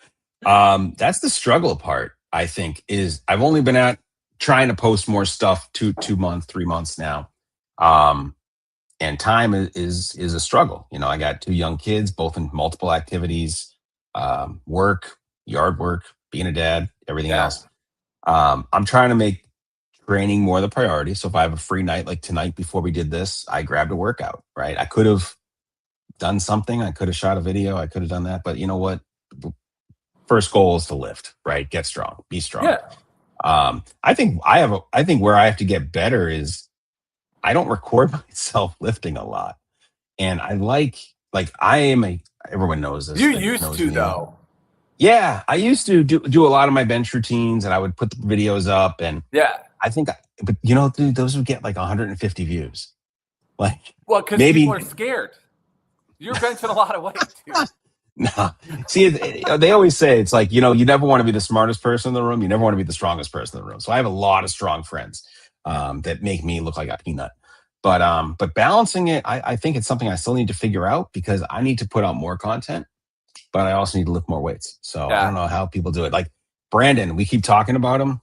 That's the struggle part, I think, is I've only been trying to post more stuff 2 months, 3 months now. And time is a struggle. I got 2 young kids, both in multiple activities, work, yard work, being a dad, everything else. I'm trying to make training more the priority. So if I have a free night like tonight before we did this, I grabbed a workout, right? I could have done something. I could have shot a video. I could have done that. But you know what? First goal is to lift, right? Get strong, be strong. Yeah. I think where I have to get better is I don't record myself lifting a lot. And I everyone knows this. You used to though. Yeah, I used to do a lot of my bench routines, and I would put the videos up, and I think, but dude, those would get like 150 views. Like, well, because people are scared. You're benching a lot of weight, dude. No, see, they always say it's like, you never want to be the smartest person in the room. You never want to be the strongest person in the room. So I have a lot of strong friends that make me look like a peanut. But balancing it, I think it's something I still need to figure out because I need to put out more content, but I also need to lift more weights. So I don't know how people do it. Like Brandon, we keep talking about him.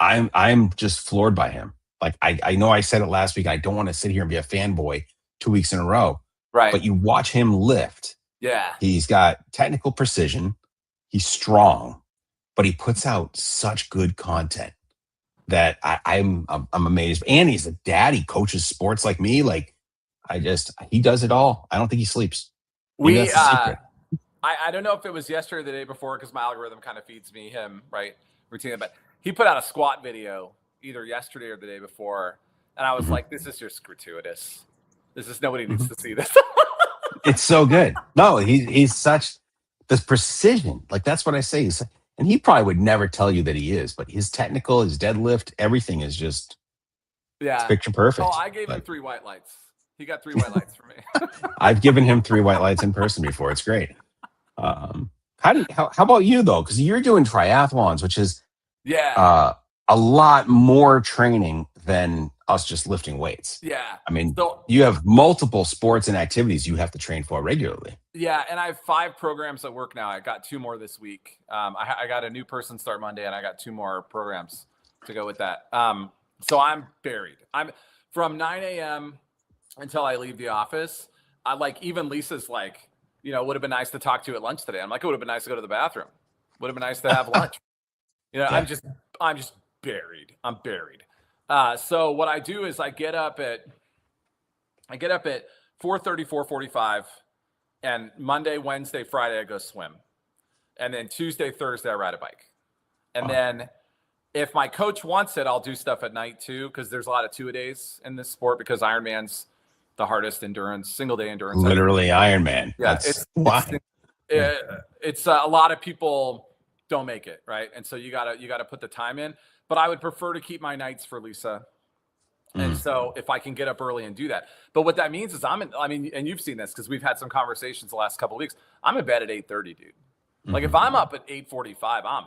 I'm just floored by him. Like I know I said it last week. I don't want to sit here and be a fanboy 2 weeks in a row. Right. But you watch him lift. Yeah. He's got technical precision. He's strong, but he puts out such good content that I'm amazed. And he's a dad. He coaches sports like me. Like he does it all. I don't think he sleeps. I don't know if it was yesterday or the day before because my algorithm kind of feeds me him right routinely, but he put out a squat video either yesterday or the day before, and I was like, "This is just gratuitous. Nobody needs to see this." It's so good. No, he's such this precision. Like that's what I say. And he probably would never tell you that he is, but his technical, his deadlift, everything is just picture perfect. Oh, I gave him 3 white lights. He got 3 white lights from me. I've given him 3 white lights in person before. It's great. How about you though? Because you're doing triathlons, which is a lot more training than us just lifting weights. Yeah. I mean, you have multiple sports and activities you have to train for regularly. Yeah. And I have 5 programs at work now. I got 2 more this week. I got a new person start Monday and I got 2 more programs to go with that. So I'm buried. I'm from 9 a.m. until I leave the office. Even Lisa's like, would have been nice to talk to you at lunch today. I'm like, it would have been nice to go to the bathroom. Would have been nice to have lunch. I'm just buried. I'm buried. So what I do is I get up at 4:30, 4:45, and Monday, Wednesday, Friday, I go swim. And then Tuesday, Thursday, I ride a bike. And then If my coach wants it, I'll do stuff at night too, because there's a lot of 2-a-days in this sport because Ironman's the hardest endurance, single day endurance. Literally Iron Man. Yeah, That's why. It's a lot of people don't make it, right? And so you gotta put the time in. But I would prefer to keep my nights for Lisa. And so if I can get up early and do that. But what that means is and you've seen this because we've had some conversations the last couple of weeks. I'm in bed at 8:30, dude. Like if I'm up at 8:45, I'm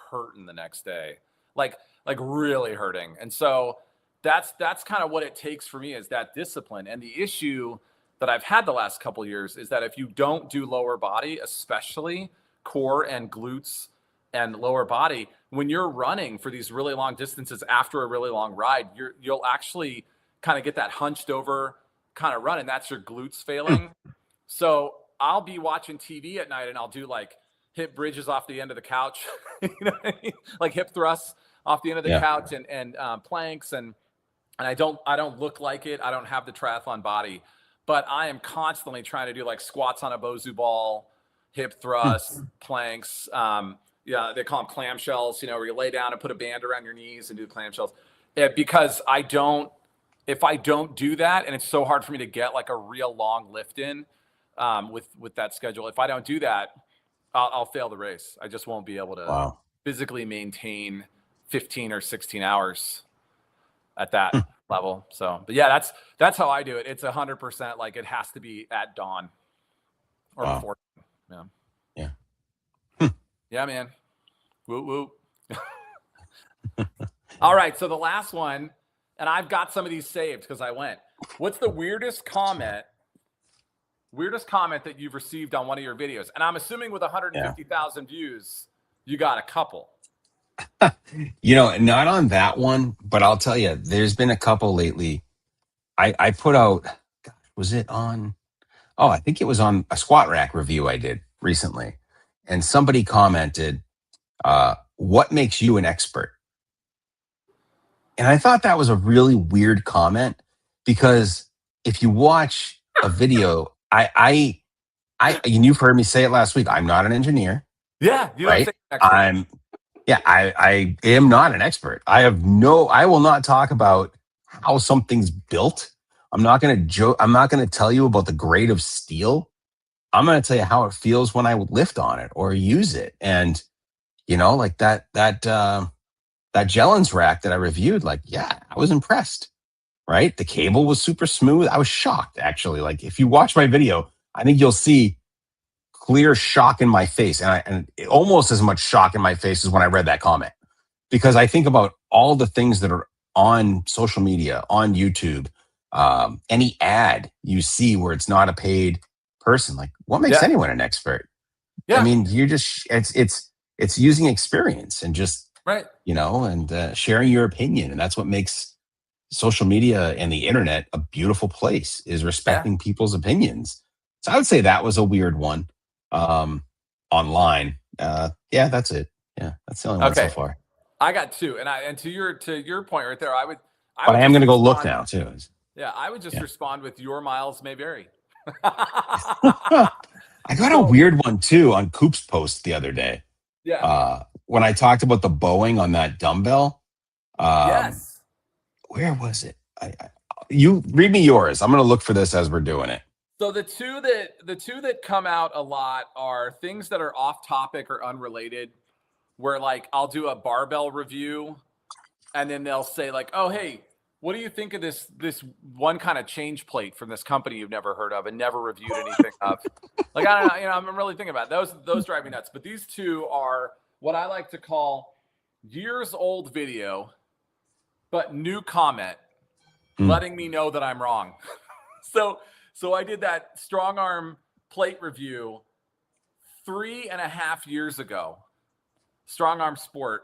hurting the next day. Like really hurting. And so that's kind of what it takes for me is that discipline. And the issue that I've had the last couple of years is that if you don't do lower body, especially core and glutes and lower body, when you're running for these really long distances after a really long ride, you'll actually kind of get that hunched over kind of run, and that's your glutes failing. So I'll be watching TV at night and I'll do like hip bridges off the end of the couch, you know what I mean? Like hip thrusts off the end of the couch and planks and I don't look like it. I don't have the triathlon body, but I am constantly trying to do like squats on a Bosu ball, hip thrusts, planks. Yeah, they call them clamshells, where you lay down and put a band around your knees and do clamshells. Because if I don't do that, and it's so hard for me to get like a real long lift in with that schedule. If I don't do that, I'll fail the race. I just won't be able to physically maintain 15 or 16 hours at that level. So, but yeah, that's how I do it. It's 100% like it has to be at dawn or before. Yeah. Yeah. Yeah, man. Woo woo. All right. So the last one, and I've got some of these saved because I went. What's the weirdest comment that you've received on one of your videos? And I'm assuming with 150,000 views, you got a couple. Not on that one, but I'll tell you, there's been a couple lately. I put out, was it on? Oh, I think it was on a squat rack review I did recently. And somebody commented, what makes you an expert? And I thought that was a really weird comment because if you watch a video, and you've heard me say it last week, I'm not an engineer. Yeah. You right? I am not an expert. I will not talk about how something's built. I'm not going to joke. I'm not going to tell you about the grade of steel. I'm going to tell you how it feels when I would lift on it or use it. And, like that Jellens rack that I reviewed, I was impressed, right? The cable was super smooth. I was shocked, actually. Like if you watch my video, I think you'll see clear shock in my face. And almost as much shock in my face as when I read that comment, because I think about all the things that are on social media, on YouTube, any ad you see where it's not a paid person, like what makes anyone an expert? I mean, you're just, it's using experience and just, and sharing your opinion. And that's what makes social media and the internet a beautiful place, is respecting people's opinions. So I would say that was a weird one online. That's it. Yeah, that's the only one so far. I got two. And to your point right there, but I am going to go look now too. Yeah, I would just respond with your miles may vary. I got a weird one too on Coop's post the other day. Yeah. When I talked about the Boeing on that dumbbell. Yes. Where was it? You read me yours. I'm going to look for this as we're doing it. So the two that come out a lot are things that are off topic or unrelated, where like I'll do a barbell review and then they'll say like, oh, hey, what do you think of this one kind of change plate from this company you've never heard of and never reviewed anything of? Like, I don't know, I'm really thinking about it. Those drive me nuts. But these two are what I like to call years old video, but new comment letting me know that I'm wrong. So I did that strong arm plate review 3.5 years ago, strong arm sport.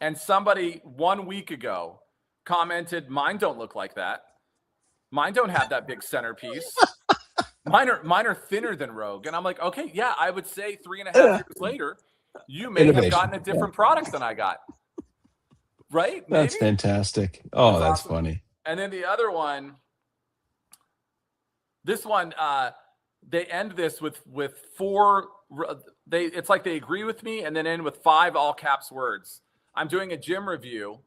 And somebody 1 week ago commented, mine don't look like that. Mine don't have that big centerpiece. Mine are thinner than Rogue. And I'm like, okay, yeah, I would say 3.5 years later, you may have gotten a different product than I got. Right? Maybe? That's fantastic. Oh, that's awesome. Funny. And then the other one, this one, they end this with four. It's like they agree with me and then end with 5 all caps words. I'm doing a gym review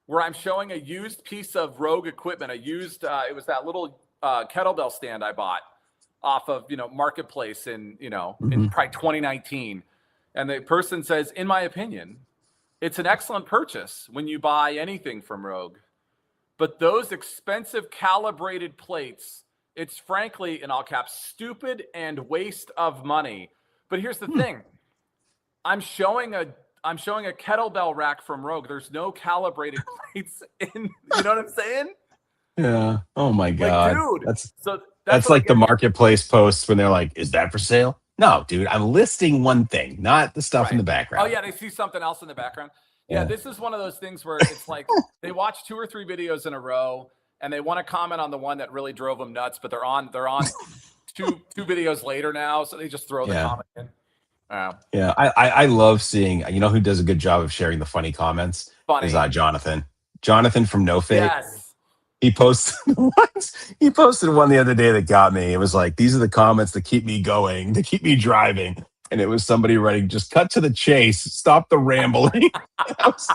where I'm showing a used piece of Rogue equipment, it was that little kettlebell stand I bought off of, Marketplace in probably 2019. And the person says, in my opinion, it's an excellent purchase when you buy anything from Rogue. But those expensive calibrated plates, it's frankly, in all caps, stupid and waste of money. But here's the thing. I'm showing a kettlebell rack from Rogue. There's no calibrated plates in, you know what I'm saying? Yeah. Oh my God. Dude. That's like the Marketplace posts when they're like, is that for sale? No, dude, I'm listing one thing, not the stuff in the background. Oh yeah, they see something else in the background. Yeah, this is one of those things where it's like they watch 2 or 3 videos in a row and they want to comment on the one that really drove them nuts, but they're on two videos later now, so they just throw the comment in. Yeah, I love seeing, who does a good job of sharing the funny comments? Is Jonathan. Jonathan from No Fake. Yes. He posted one the other day that got me. It was like, these are the comments that keep me going, that keep me driving. And it was somebody writing, just cut to the chase, stop the rambling. I was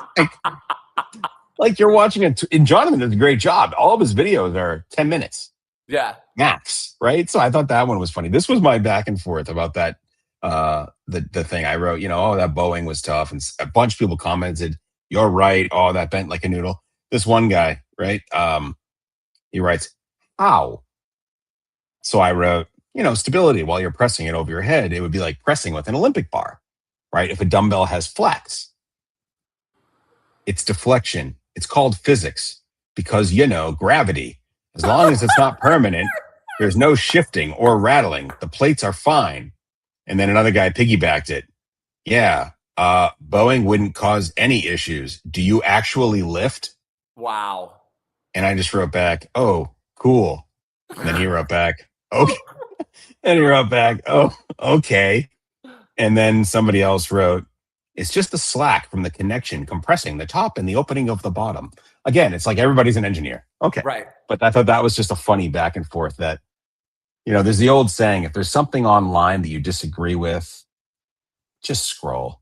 like you're watching it. And Jonathan does a great job. All of his videos are 10 minutes. Yeah. Max, right? So I thought that one was funny. This was my back and forth about that, the thing I wrote, that Boeing was tough. And a bunch of people commented, you're right. Oh, that bent like a noodle. This one guy, right? He writes, how? So I wrote, stability while you're pressing it over your head. It would be like pressing with an Olympic bar, right? If a dumbbell has flex, it's deflection. It's called physics because, gravity. As long as it's not permanent, there's no shifting or rattling. The plates are fine. And then another guy piggybacked it. Yeah, Boeing wouldn't cause any issues. Do you actually lift? Wow. And I just wrote back, oh, cool. And then he wrote back, okay. And he wrote back, oh, okay. And then somebody else wrote, it's just the slack from the connection compressing the top and the opening of the bottom. Again, it's like everybody's an engineer. Okay. Right. But I thought that was just a funny back and forth that, there's the old saying, if there's something online that you disagree with, just scroll.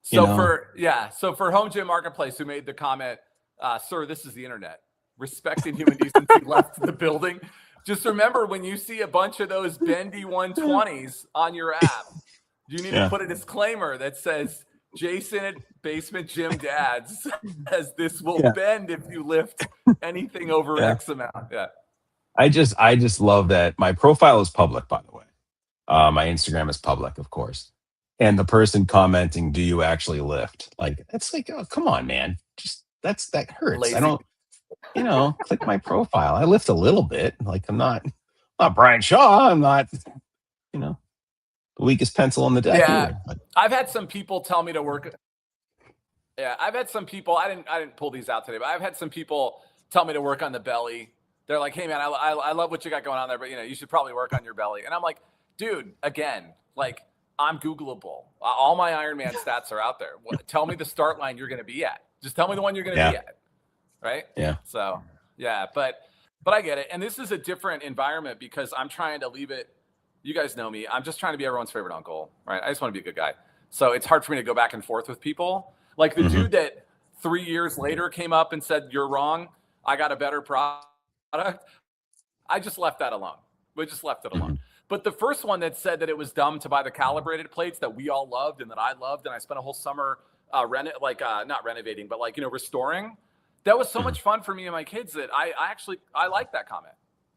So for Home Gym Marketplace, who made the comment, sir, this is the internet. Respect and human decency left the building. Just remember, when you see a bunch of those bendy 120s on your app, you need to put a disclaimer that says, Jason at Basement Gym Dads says this will bend if you lift anything over X amount. Yeah. I just love that. My profile is public, by the way. My Instagram is public, of course. And the person commenting, do you actually lift? Like, that's like, oh, come on, man. That hurts. Lazy. I don't, click my profile. I lift a little bit. Like, I'm not Brian Shaw. I'm not, the weakest pencil in the deck. Yeah. I've had some people tell me to work. Yeah. I've had some people, I didn't pull these out today, but I've had some people tell me to work on the belly. They're like, hey man, I love what you got going on there, but you should probably work on your belly. And I'm like, dude, again, like, I'm Googleable. All my Ironman stats are out there. Tell me the start line you're going to be at. Just tell me the one you're going to be at. Right? Yeah. So, yeah, but I get it. And this is a different environment because I'm trying to leave it. You guys know me. I'm just trying to be everyone's favorite uncle, right? I just want to be a good guy. So it's hard for me to go back and forth with people. Like the dude that 3 years later came up and said, you're wrong. I got a better product. I just left that alone. We just left it alone. But the first one that said that it was dumb to buy the calibrated plates that we all loved and that I loved, and I spent a whole summer not renovating, but restoring. That was so much fun for me and my kids that I like that comment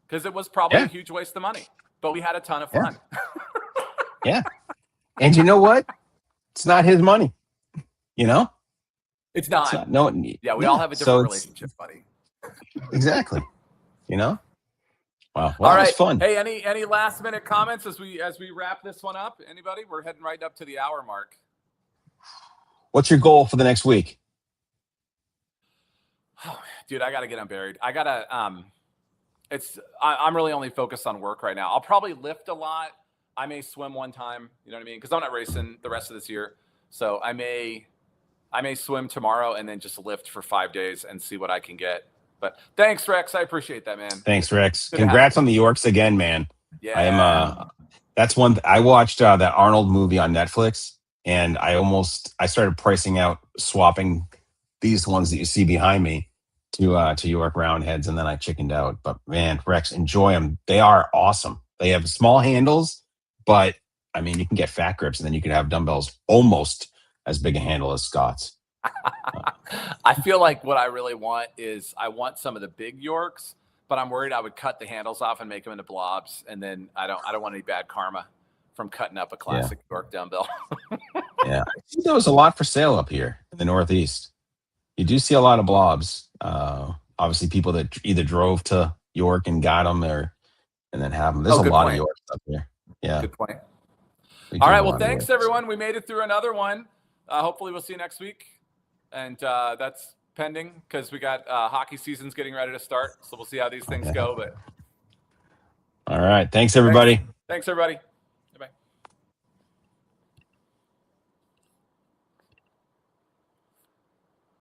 because it was probably a huge waste of money, but we had a ton of fun. Yeah. And you know what? It's not his money. It's not. We all have a different relationship, buddy. Exactly. Wow. Well, all right. It was fun. Hey, any last minute comments as we wrap this one up? Anybody? We're heading right up to the hour mark. What's your goal for the next week? Oh, dude, I got to get unburied. I'm really only focused on work right now. I'll probably lift a lot. I may swim one time, you know what I mean? Because I'm not racing the rest of this year. So I may swim tomorrow and then just lift for 5 days and see what I can get. But thanks, Rex. I appreciate that, man. Thanks, Rex. Congrats on the Yorks again, man. Yeah. I am. That's one. I watched that Arnold movie on Netflix. and I started pricing out swapping these ones that you see behind me to York Roundheads, and then I chickened out. But man, Rex, enjoy them. They are awesome. They have small handles, but I mean, you can get fat grips, and then you can have dumbbells almost as big a handle as Scott's. I feel like what I really want is I want some of the big Yorks, but I'm worried I would cut the handles off and make them into blobs, and then I don't want any bad karma from cutting up a classic York dumbbell. Yeah, I think there was a lot for sale up here in the Northeast. You do see a lot of blobs. Obviously, people that either drove to York and got them, and then have them. There's a lot of Yorks up here. Yeah, good point. All right, well, thanks everyone. We made it through another one. Hopefully, we'll see you next week, and that's pending because we got hockey season's getting ready to start. So we'll see how these things go. But all right, thanks everybody. Thanks everybody.